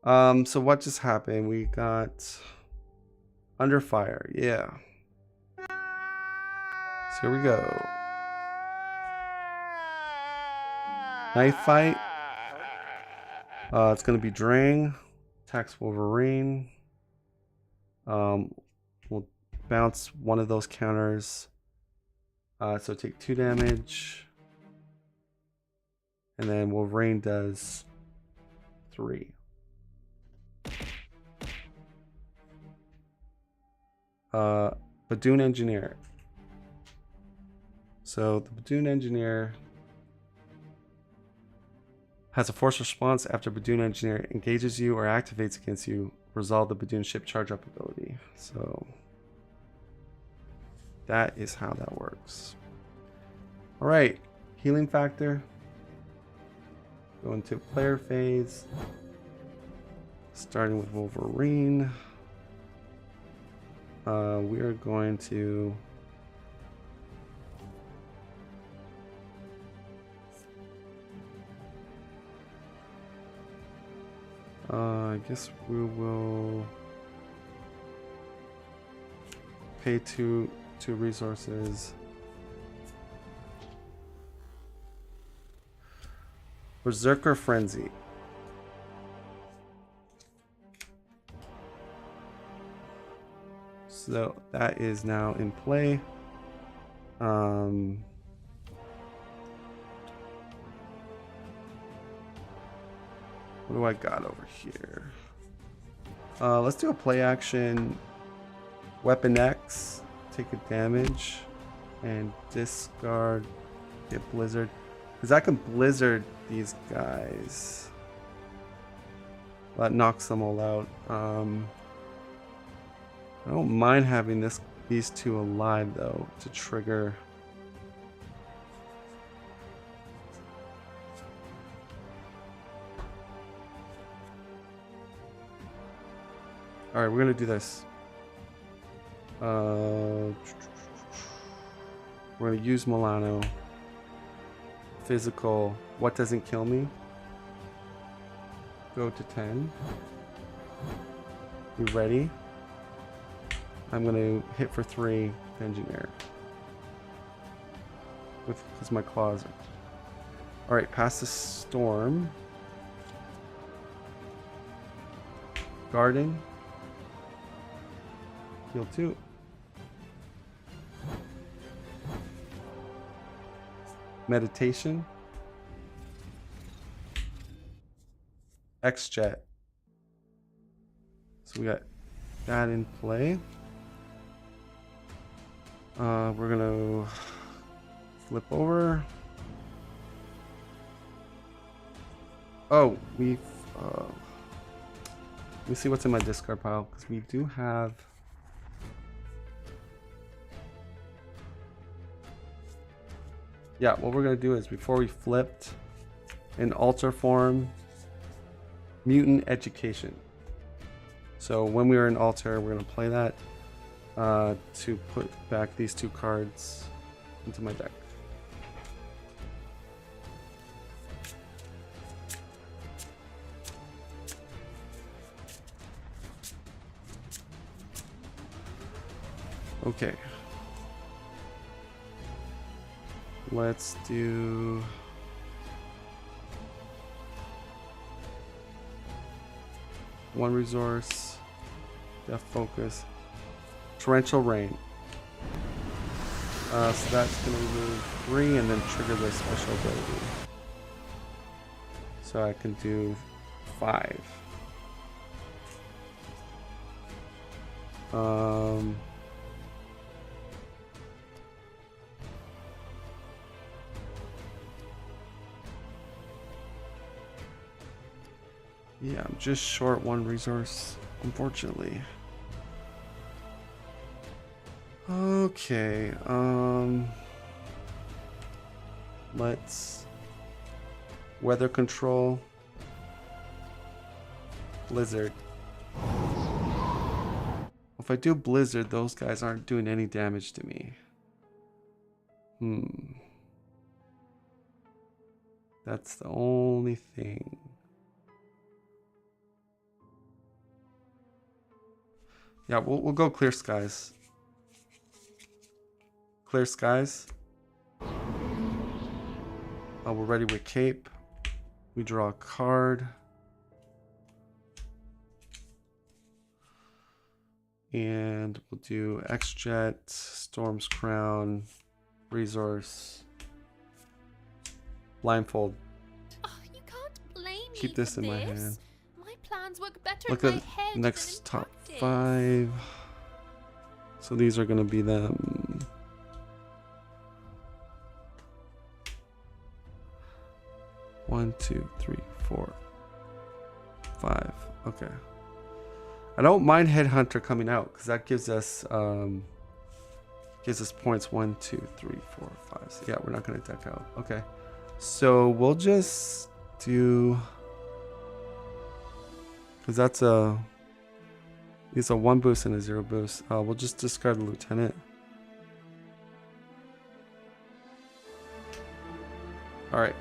So what just happened? We got Under Fire. Yeah. So here we go. Knife fight. It's gonna be Drang. Attacks Wolverine. We'll bounce one of those counters. So take 2 damage. And then Wolverine does 3. Badoon Engineer. So the Badoon Engineer has a force response after Badoon Engineer engages you or activates against you. Resolve the Badoon ship charge up ability. So that is how that works. All right, healing factor. Go into player phase. Starting with Wolverine. We are going to I guess we will pay two resources. Berserker Frenzy. So that is now in play. What do I got over here? Let's do a play action. Weapon X, take a damage, and discard. Get Blizzard, because I can Blizzard these guys. That knocks them all out. I don't mind having these 2 alive though to trigger. All right, we're gonna do this. We're gonna use Milano. Physical. What doesn't kill me? Go to 10. You ready? I'm gonna hit for 3 Engineer. Because my claws are. Alright, pass the storm. Garden. Heal 2. Meditation. X-Jet. So we got that in play. We're gonna flip over. Oh, let me see what's in my discard pile, because we do have. Yeah, what we're gonna do is, before we flipped, in altar form, Mutant Education. So when we were in altar, we're gonna play that to put back these 2 cards into my deck. Okay. Let's do one resource, Death Focus, Torrential Rain. So that's going to remove 3 and then trigger the special ability. So I can do 5. Yeah, I'm just short 1 resource, unfortunately. Okay, let's weather control, Blizzard. If I do Blizzard, those guys aren't doing any damage to me. That's the only thing. Yeah, we'll go clear skies. Clear skies. We're ready with cape. We draw a card. And we'll do X-Jet, Storm's Crown, Resource, Blindfold. Oh, you can't blame me Keep this for in my this. hand. My plans work better Look in my at head next than in top practice. 5. So these are going to be them. One, 2, 3, 4, 5. Okay. I don't mind Headhunter coming out because that gives us points. 1, 2, 3, 4, 5. So yeah, we're not going to deck out. Okay. So we'll just do, because that's it's a 1 boost and a 0 boost. We'll just discard the Lieutenant. All right.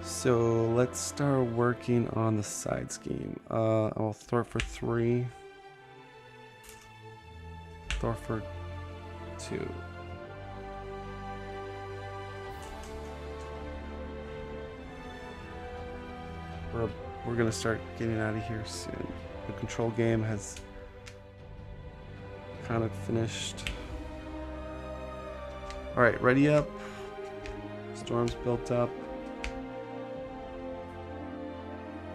So let's start working on the side scheme. I'll throw it for 3. Throw it for 2. We're gonna start getting out of here soon. The control game has kind of finished. All right, ready up. Storm's built up.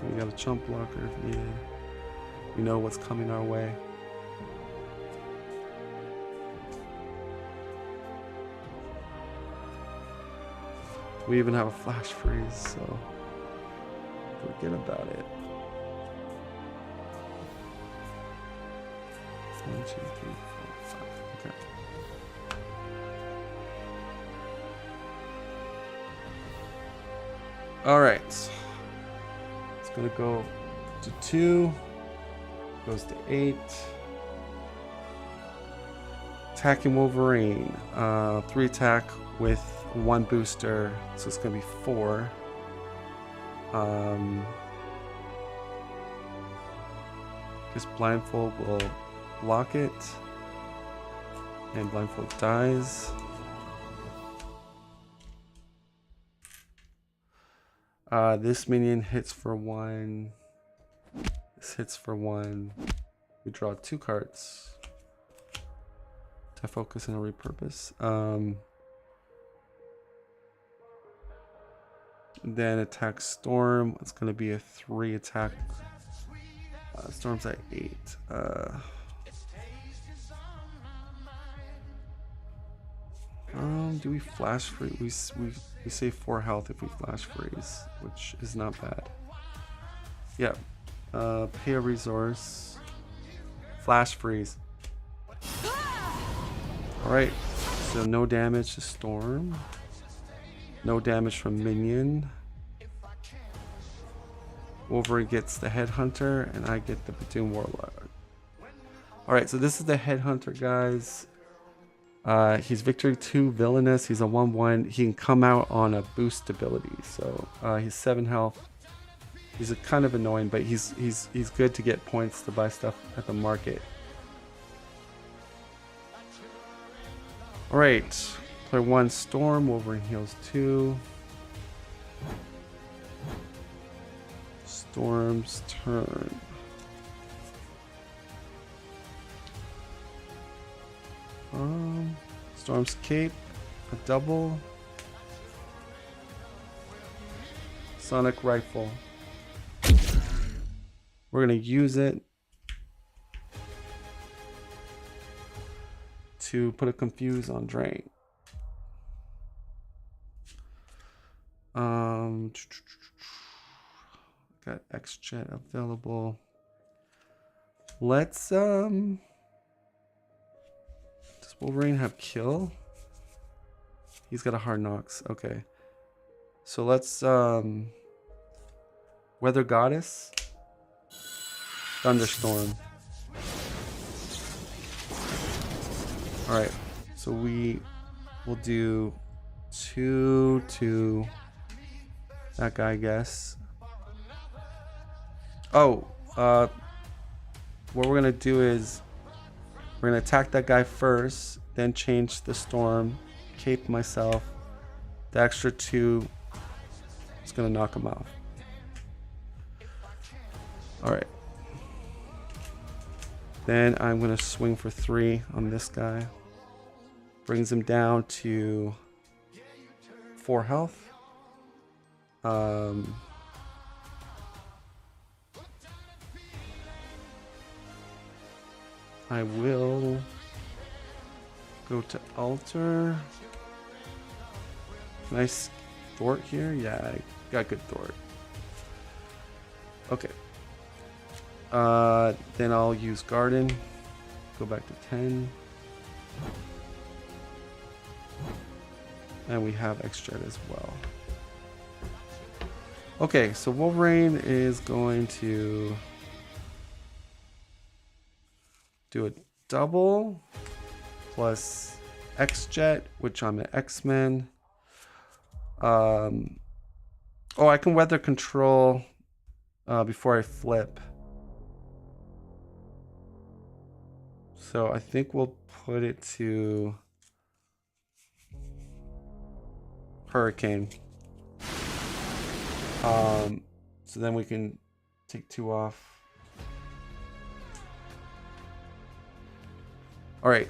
We got a chump blocker if needed. We know what's coming our way. We even have a flash freeze, so forget about it. 1, 2, 3, 4, 5. Okay. All right. It's gonna go to 2. Goes to 8. Attacking Wolverine. 3 attack with 1 booster, so it's gonna be 4. Guess Blindfold will block it, and Blindfold dies. This minion hits for 1. This hits for 1. We draw 2 cards to focus and repurpose. Then attack Storm. It's going to be a 3 attack. Storm's at 8. Do we flash freeze? We save 4 health if we flash freeze, which is not bad. Yeah. Pay a resource. Flash freeze. Alright. So no damage to Storm. No damage from minion. Wolverine gets the Headhunter, and I get the Platoon Warlord. Alright, so this is the Headhunter, guys. He's Victory 2 Villainous. He's a 1/1. He can come out on a boost ability. So he's 7 health. He's kind of annoying, but he's good to get points to buy stuff at the market. Alright. Play 1 Storm. Wolverine heals 2. Storm's turn. Storm's cape, a double. Sonic rifle. We're gonna use it to put a confuse on Drain. Got X-Jet available. Let's does Wolverine have kill? He's got a hard knocks. Okay. So let's Weather Goddess. Thunderstorm. All right, so we will do 2 to that guy, I guess. Oh, what we're gonna do is we're gonna attack that guy first, then change the storm, cape myself. The extra 2 is gonna knock him off. All right. Then I'm gonna swing for 3 on this guy. Brings him down to 4 health. I will go to altar. Nice thwart here. Yeah, I got good thwart. Okay. Then I'll use garden. Go back to 10. And we have X-Jet as well. Okay, so Wolverine is going to do a double plus X-Jet, which I'm an X-Men. Oh, I can weather control before I flip. So I think we'll put it to Hurricane. So then we can take 2 off. All right.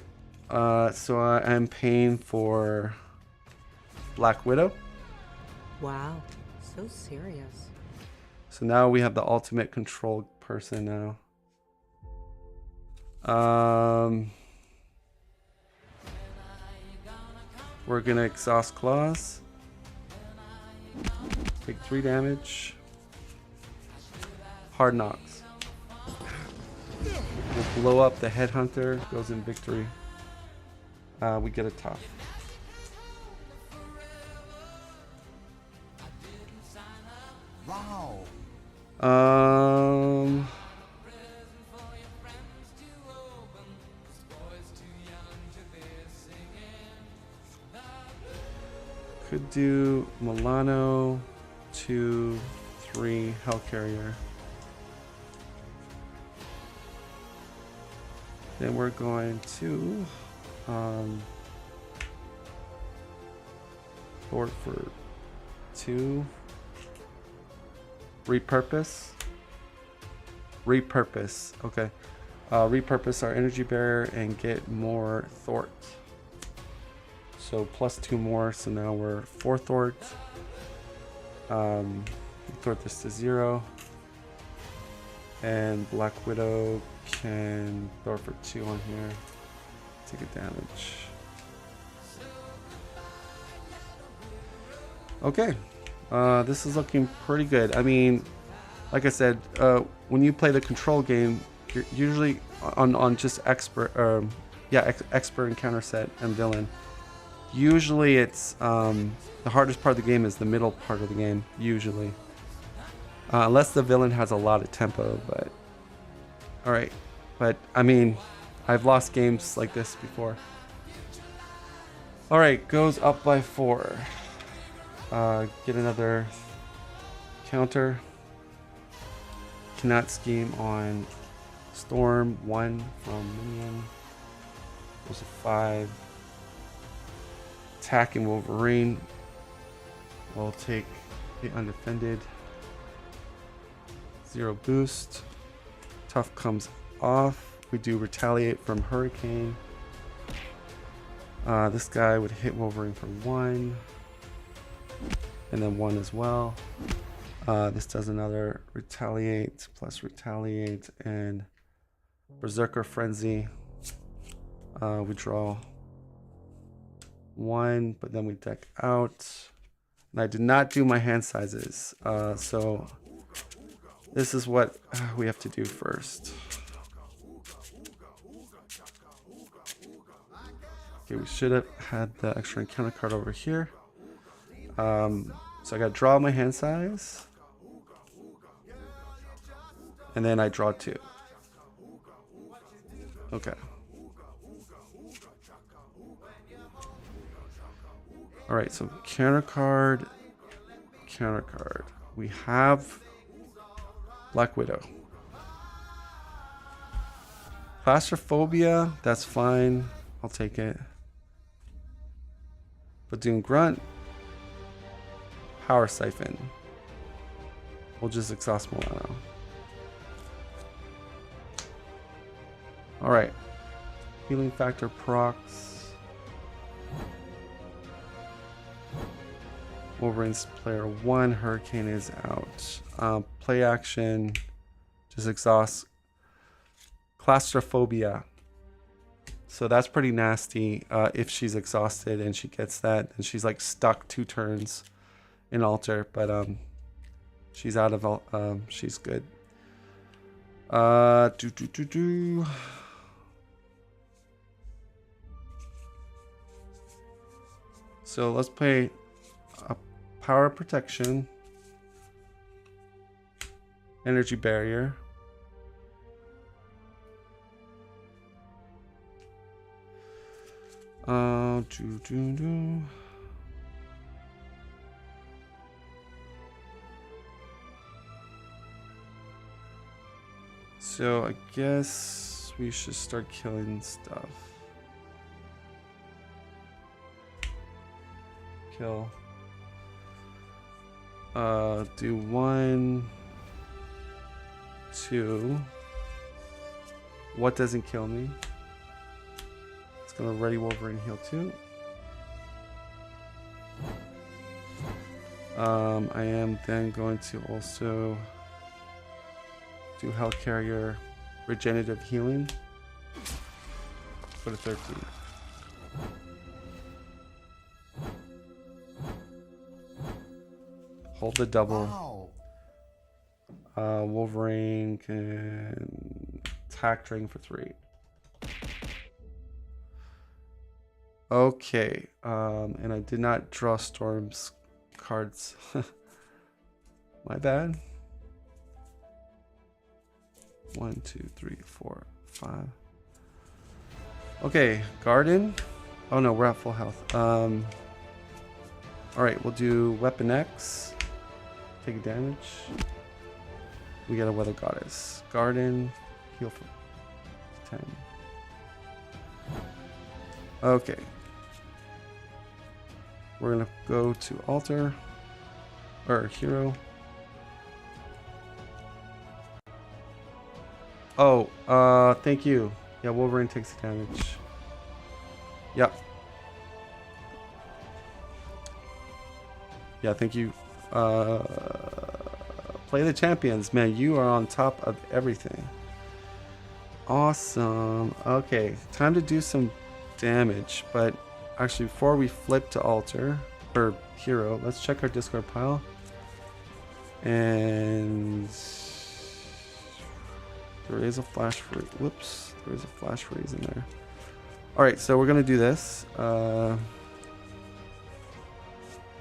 So I'm paying for Black Widow. Wow, so serious. So now we have the ultimate control person now. We're gonna exhaust claws. Take 3 damage. Hard knocks. We'll blow up the headhunter. Goes in victory. We get a tough. Wow. Could do Milano, 2, 3, Hellcarrier. Then we're going to Thwart for 2. Repurpose. Okay. Repurpose our energy barrier and get more thwart. So plus 2 more. So now we're 4 thwart. Thwart this to 0. And Black Widow can thwart for 2 on here. Take a damage. Okay. This is looking pretty good. I mean, like I said, when you play the control game, you're usually on just expert, expert and counter set and villain. Usually, it's the hardest part of the game is the middle part of the game. Usually, unless the villain has a lot of tempo. But all right, but I mean, I've lost games like this before. All right, goes up by 4. Get another counter. Cannot scheme on Storm. 1 from minion. Goes to 5. Attacking Wolverine. We'll take the undefended. 0 boost. Tough comes off. We do retaliate from Hurricane. This guy would hit Wolverine for 1. And then 1 as well. This does another retaliate plus retaliate and Berserker Frenzy. We draw 1, but then we deck out. And I did not do my hand sizes. So this is what we have to do first. Okay, we should have had the extra encounter card over here. So I gotta draw my hand size. And then I draw 2. Okay. All right, so counter card. We have Black Widow. Claustrophobia, that's fine. I'll take it. Badoon Grunt. Power Siphon. We'll just exhaust Milano. Alright. Healing Factor procs. Wolverine's player 1. Hurricane is out. Play action. Just exhaust Claustrophobia. So that's pretty nasty. If she's exhausted and she gets that, and she's like stuck 2 turns in altar, but she's out of she's good. So let's play a power protection, energy barrier. So I guess we should start killing stuff. Kill. Do 1, 2. What doesn't kill me? It's gonna ready Wolverine heal 2. I am then going to also do Hellcarrier regenerative healing. Go to 13. Hold the double. Wolverine can attack drain for 3. Okay, and I did not draw Storm's cards. My bad. 1, 2, 3, 4, 5. Okay, Garden. Oh no, we're at full health. All right, we'll do Weapon X. Take damage. We get a Weather Goddess. Garden. Heal for 10. Okay. We're gonna go to altar or hero. Oh, thank you. Yeah, Wolverine takes damage. Yep. Yeah, thank you. Play the champions, man. You are on top of everything. Awesome. Okay, time to do some damage, but actually before we flip to altar or hero, let's check our discard pile. And there is a flash freeze. Whoops, there is a flash freeze in there. All right, so we're gonna do this.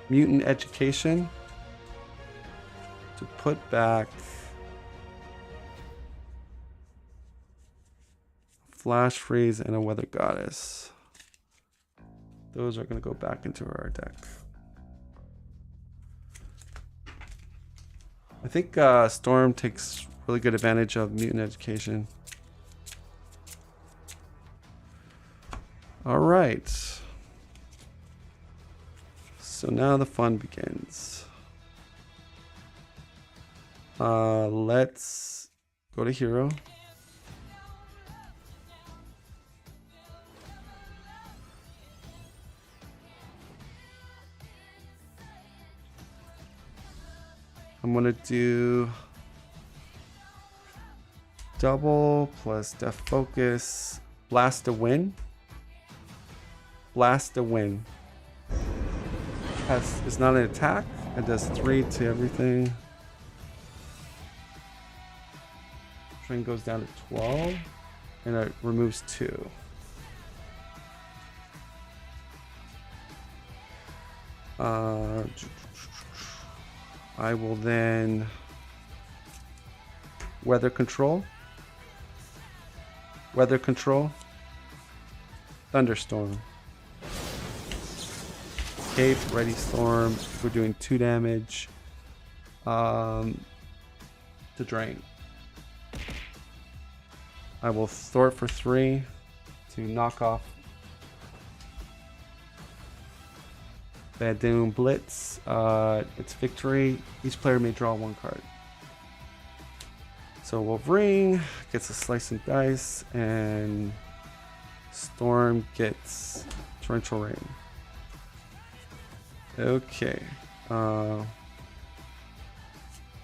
Mutant Education to put back Flash Freeze and a Weather Goddess. Those are going to go back into our deck. I think Storm takes really good advantage of Mutant Education. All right. So now the fun begins. Let's go to hero. I'm gonna do double plus Def Focus, Blast to Win. Blast to Win. It's not an attack. It does 3 to everything. Train goes down to 12, and it removes 2. I will then Weather Control, Thunderstorm. Cape, ready storm. We're doing 2 damage. To drain. I will throw it for 3 to knock off Badoon Blitz. It's victory. Each player may draw 1 card. So Wolverine gets a slice and dice, and Storm gets torrential rain. Okay.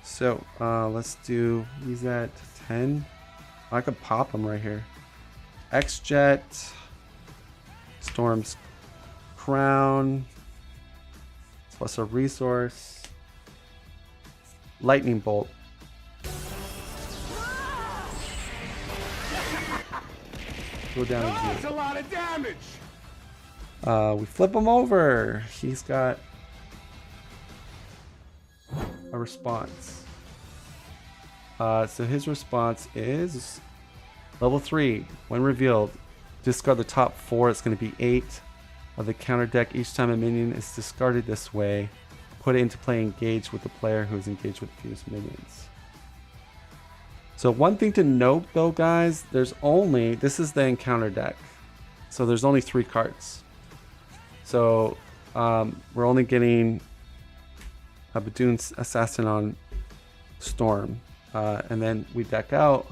So let's do. He's at 10. I could pop him right here. X-Jet, Storm's Crown, plus a resource, Lightning Bolt. Go down. That's a lot of damage. We flip him over. He's got a response. So his response is level 3. When revealed, discard the top 4. It's going to be 8 of the counter deck. Each time a minion is discarded this way, put it into play engaged with the player who is engaged with fused minions. So one thing to note though, guys, this is the encounter deck. So there's only 3 cards. So we're only getting a Badoon Assassin on Storm. And then we deck out.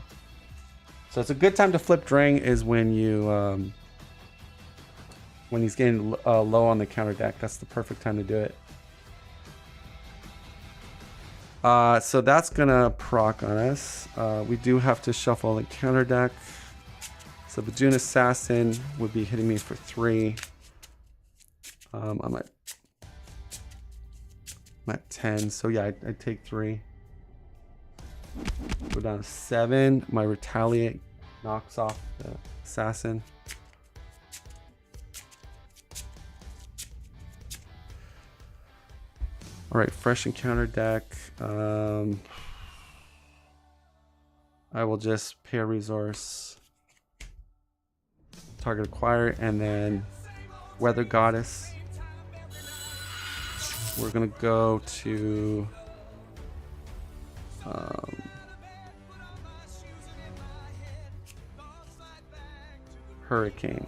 So it's a good time to flip Drang is when you when he's getting low on the counter deck. That's the perfect time to do it. So that's gonna proc on us. We do have to shuffle the counter deck. So Badoon Assassin would be hitting me for 3. I'm at 10. So yeah, I take 3. Go down to 7. My Retaliate knocks off the Assassin. Alright, fresh encounter deck. I will just pay a resource. Target acquire, and then Weather Goddess. We're gonna go to Hurricane.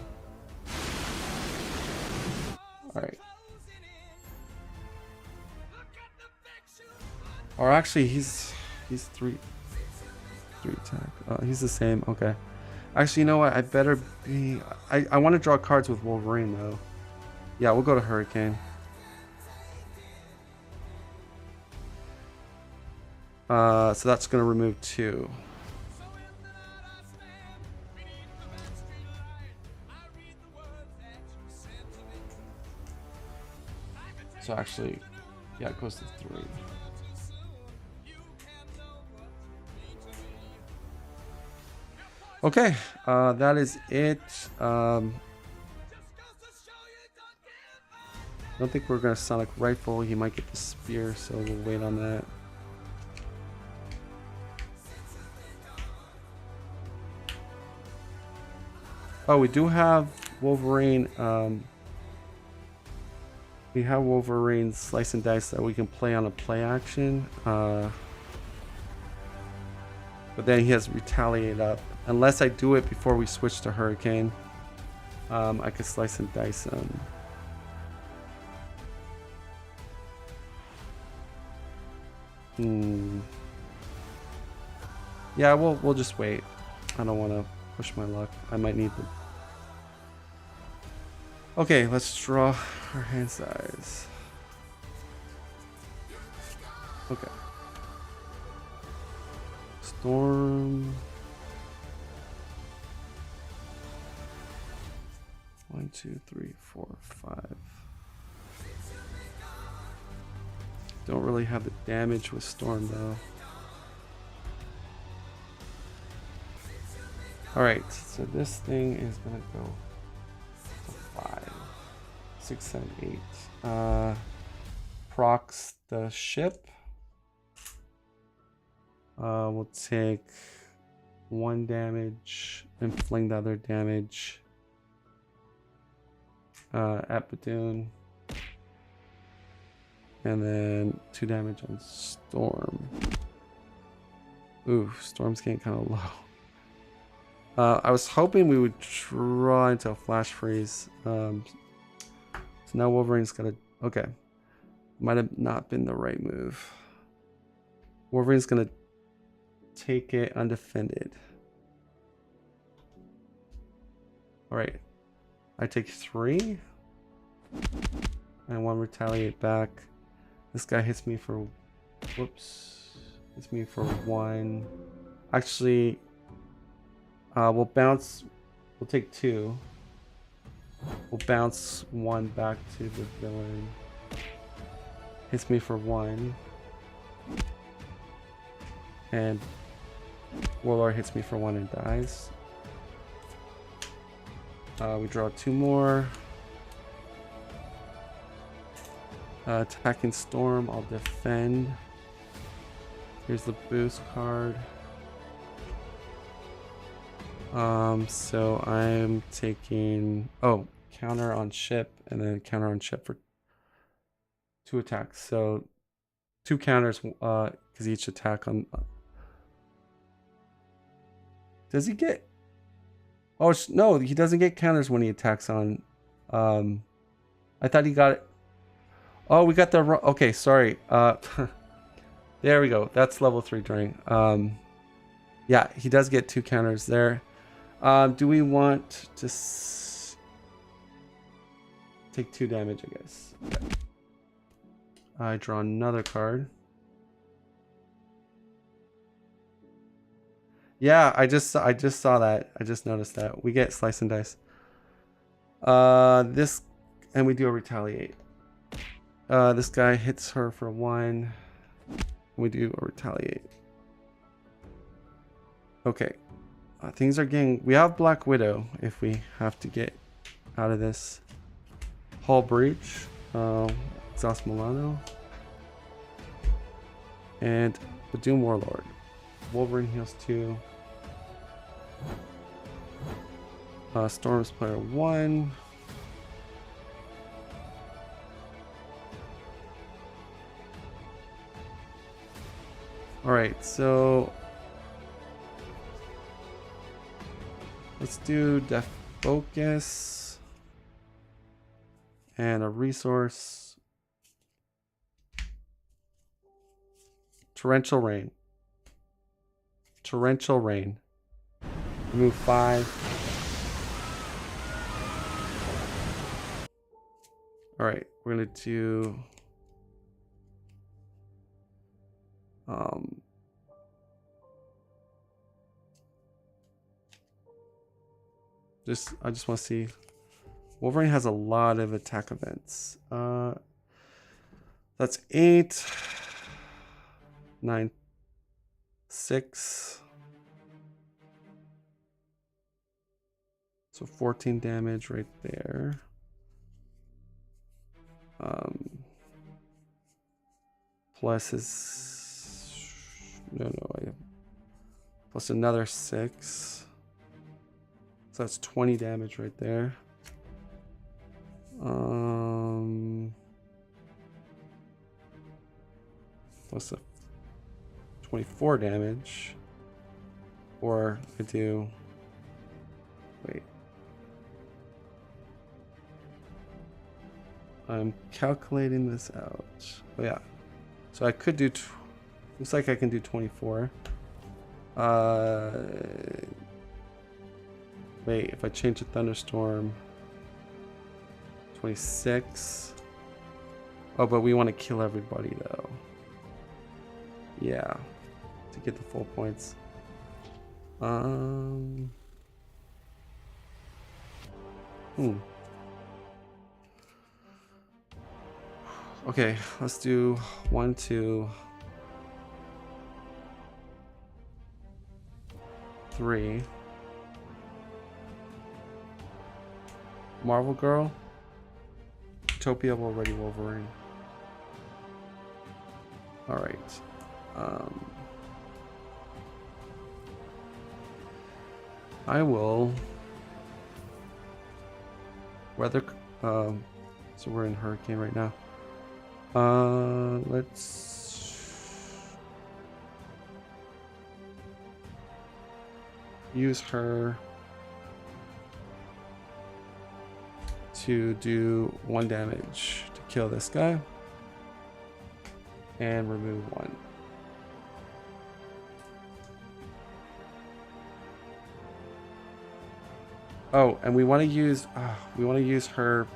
Alright. Or actually he's 3 attack. He's the same. Okay. Actually, you know what? I better be I want to draw cards with Wolverine though. Yeah, we'll go to Hurricane. So that's going to remove 2. So actually, yeah, it goes to 3. Okay, that is it. I don't think we're going to Sonic Rifle. He might get the spear, so we'll wait on that. Oh, we do have Wolverine. We have Wolverine's Slice and Dice that we can play on a play action. But then he has Retaliate up. Unless I do it before we switch to Hurricane, I could Slice and Dice him. Yeah, we'll just wait. I don't want to push my luck. I might need them. Okay, let's draw our hand size. Okay. Storm. 1, 2, 3, 4, 5. Don't really have the damage with Storm though. Alright, so this thing is gonna go to 5, 6, 7, 8. Procs the ship. We'll take 1 damage and fling the other damage at Badoon. And then 2 damage on Storm. Ooh, Storm's getting kind of low. I was hoping we would draw into a Flash Freeze. So now Wolverine's got to... Okay. Might have not been the right move. Wolverine's going to take it undefended. Alright. I take 3. I want to retaliate back. This guy hits me for... Whoops. Hits me for 1. Actually, we'll bounce... We'll take 2. We'll bounce 1 back to the villain. Hits me for 1. And Warlord hits me for 1 and dies. We draw 2 more. Attacking Storm, I'll defend. Here's the boost card. So I'm taking... Oh, counter on ship, and then counter on ship for 2 attacks. So 2 counters, because each attack on... Does he get... Oh, no, he doesn't get counters when he attacks on... I thought he got it... Oh, we got the... Okay, sorry. There we go. That's level 3 drain. Yeah, he does get 2 counters there. Do we want to... Take 2 damage, I guess. Okay. I draw another card. Yeah, I just saw that. I just noticed that. We get slice and dice. This, and we do a retaliate. This guy hits her for 1. We do a retaliate. Okay. Things are getting... We have Black Widow if we have to get out of this. Hull Breach. Exhaust Milano. And the Doom Warlord. Wolverine heals 2. Storm's player 1. Alright, so let's do Def Focus and a resource. Torrential Rain. Torrential Rain. Remove 5. Alright, we're gonna do I just want to see. Wolverine has a lot of attack events. That's 8, 9, 6. So 14 damage right there. Plus his... No, I have... Plus another 6. So that's 20 damage right there. Plus a 24 damage. Or I do... Wait. I'm calculating this out. Oh yeah. So I could do... Looks like I can do 24. Wait, if I change to Thunderstorm... 26. Oh, but we want to kill everybody though. Yeah. To get the full points. Okay, let's do 1, 2, 3. Marvel Girl. Utopia will ready Wolverine. Alright. I will weather so we're in hurricane right now. Let's use her to do 1 damage to kill this guy and remove 1. Oh, and we want to use her.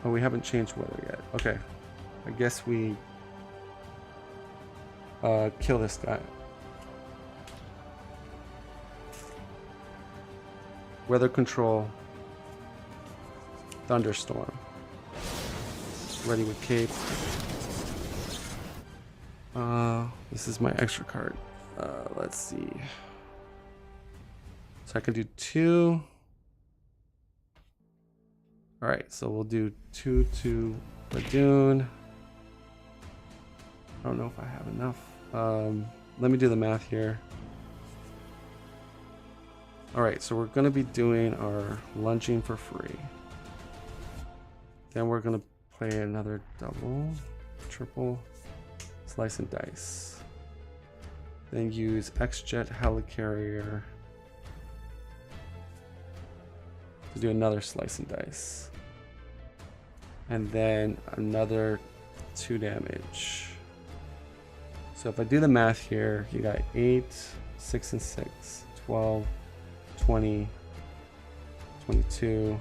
Oh, we haven't changed weather yet. Okay, I guess we kill this guy. Weather control. Thunderstorm. Ready with cape. This is my extra card. Let's see. So I can do 2. All right, so we'll do 2 to Ladoon. I don't know if I have enough. Let me do the math here. All right, so we're gonna be doing our lunging for free. Then we're gonna play another double, triple, slice and dice. Then use X-Jet Helicarrier to do another slice and dice. And then another 2 damage. So if I do the math here, you got 8, 6 and 6, 12, 20, 22.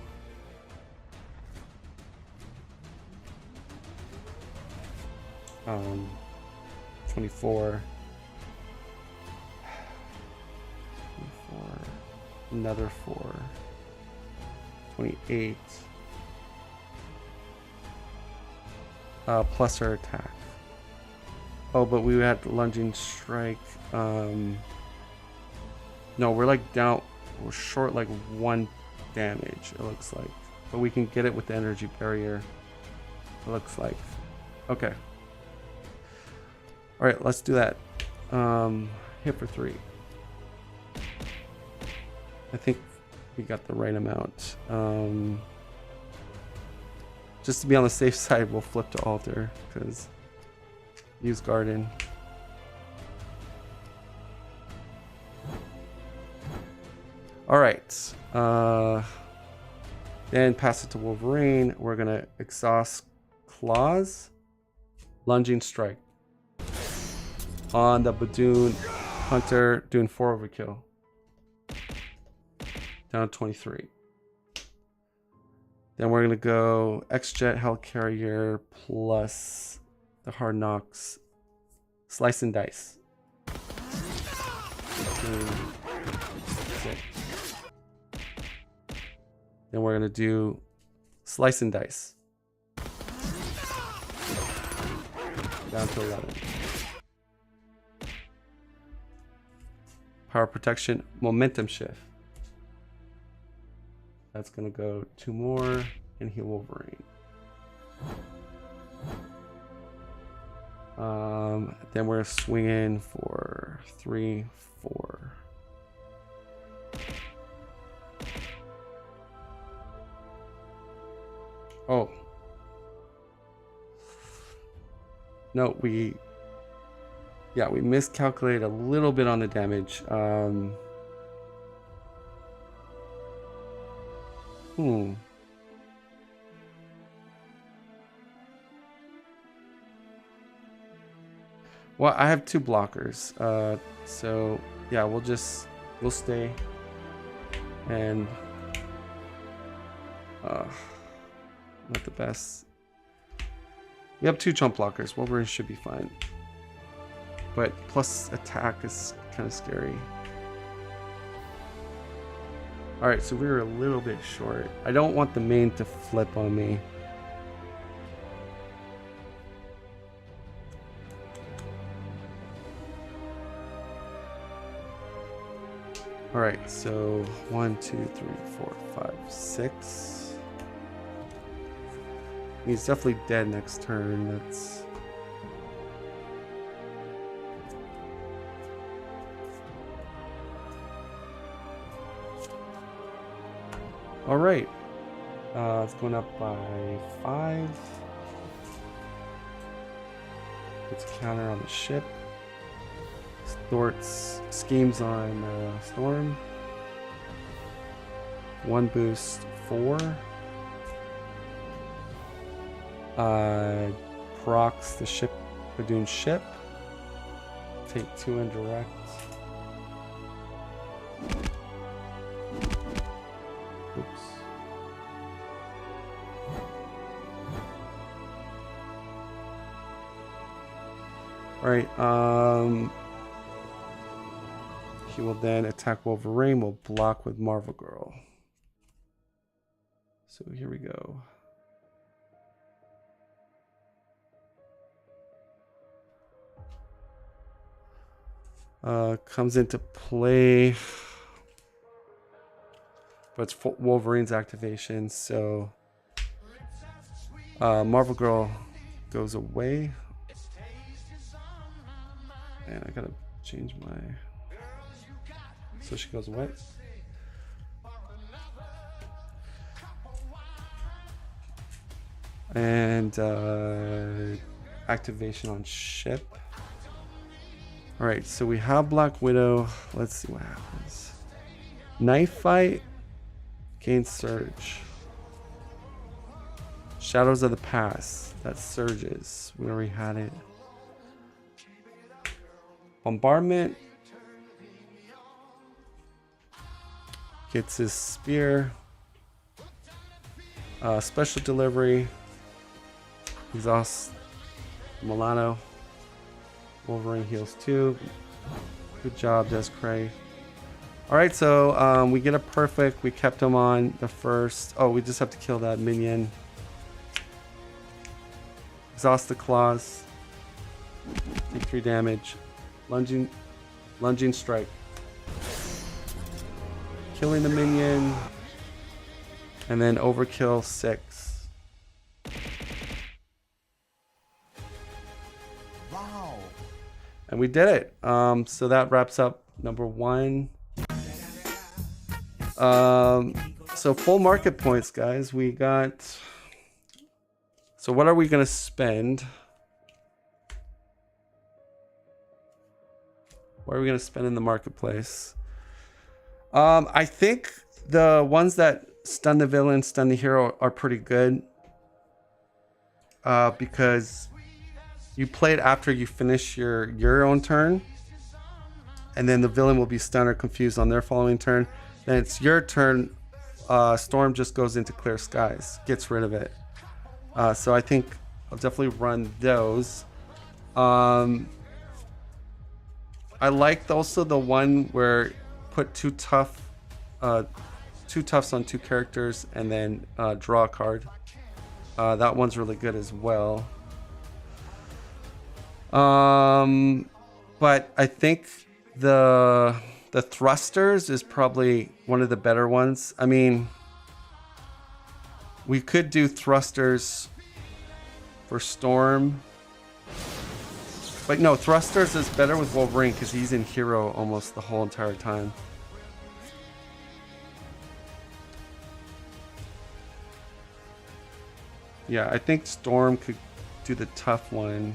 24, another 4, 28, plus our attack. Oh, but we had lunging strike. No, we're like down, we're short like 1 damage, it looks like. But we can get it with the energy barrier, it looks like. Okay. All right, let's do that. Hit for 3. I think we got the right amount. Just to be on the safe side, we'll flip to altar because use garden. All right. Then pass it to Wolverine. We're gonna exhaust claws, lunging strike on the Badoon Hunter, doing 4 overkill. Down to 23. Then we're gonna go X-Jet Helicarrier plus the Hard Knocks, slice and dice. 2, 6. Then we're gonna do slice and dice. Down to 11. Power protection, momentum shift. That's gonna go 2 more and heal Wolverine. Then we're swinging for 3, 4. Oh. No, we miscalculated a little bit on the damage. Well, I have 2 blockers. So yeah, we'll stay. And not the best. We have 2 jump blockers. Wolverine should be fine. But plus attack is kind of scary. Alright, so we were a little bit short. I don't want the main to flip on me. Alright, so 1, 2, 3, 4, 5, 6. He's definitely dead next turn. That's... All right. It's going up by 5. Puts a counter on the ship. Thwarts schemes on Storm. 1 boost 4. Procs the ship, Padoon ship. Take 2 indirect. Oops. Alright, he will then attack Wolverine, will block with Marvel Girl. So here we go. Comes into play, but it's Wolverine's activation, so Marvel Girl goes away. And I gotta change my... So she goes away. And activation on ship. Alright, so we have Black Widow. Let's see what happens. Knife fight. Gain surge. Shadows of the Past. That surges. We already had it. Bombardment. Gets his spear. Special delivery. Exhaust Milano. Wolverine heals 2. Good job, Descray. Alright, so we get a perfect. We kept him on the first. Oh, we just have to kill that minion. Exhaust the claws. Take 3 damage. Lunging strike. Killing the minion. And then overkill 6. Wow. And we did it. So that wraps up number 1. So full market points, guys. We got... So what are we going to spend? What are we going to spend in the marketplace? I think the ones that stun the villain, stun the hero are pretty good. Because you play it after you finish your own turn. And then the villain will be stunned or confused on their following turn. Then it's your turn. Storm just goes into clear skies. Gets rid of it. So I think I'll definitely run those. I liked also the one where put 2 toughs on 2 characters and then draw a card. That one's really good as well. But I think the thrusters is probably one of the better ones. I mean, we could do thrusters for Storm. But no, thrusters is better with Wolverine because he's in hero almost the whole entire time. Yeah, I think Storm could do the tough one.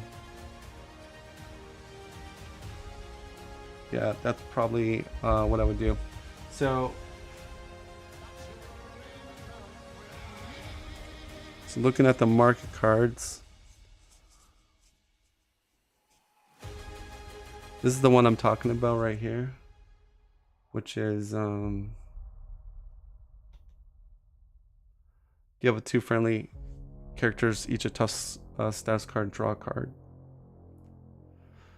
Yeah, that's probably what I would do. So looking at the market cards. This is the one I'm talking about right here, which is you have 2 friendly characters, each a tough status card, draw a card.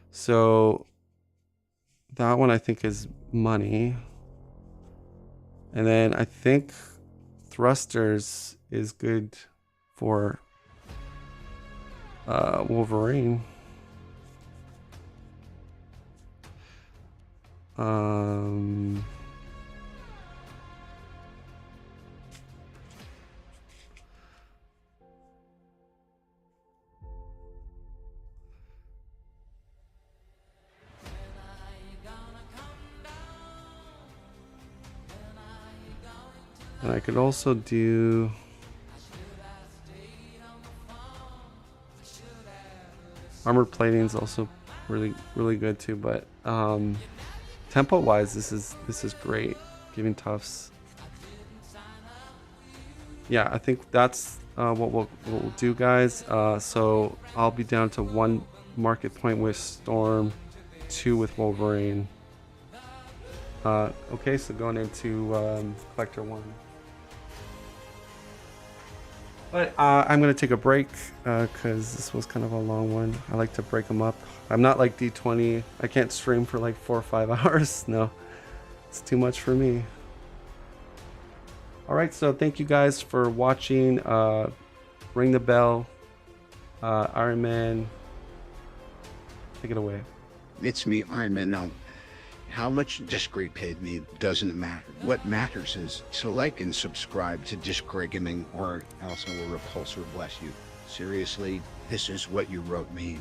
So that one I think is money. And then I think thrusters is good for Wolverine. And I could also do Armored plating is also really good too, but tempo wise, this is great. Giving toughs. Yeah, I think that's what we'll do, guys. So I'll be down to 1 market point with Storm, 2 with Wolverine. Okay, so going into Collector 1. But I'm going to take a break because this was kind of a long one. I like to break them up. I'm not like D20. I can't stream for like 4 or 5 hours. No, it's too much for me. All right, so thank you guys for watching. Ring the bell. Iron Man, take it away. It's me, Iron Man. Now, how much Disc Greg paid me doesn't matter. What matters is to like and subscribe to Disc Greg Gaming, or else I will repulsor bless you. Seriously, this is what you wrote me.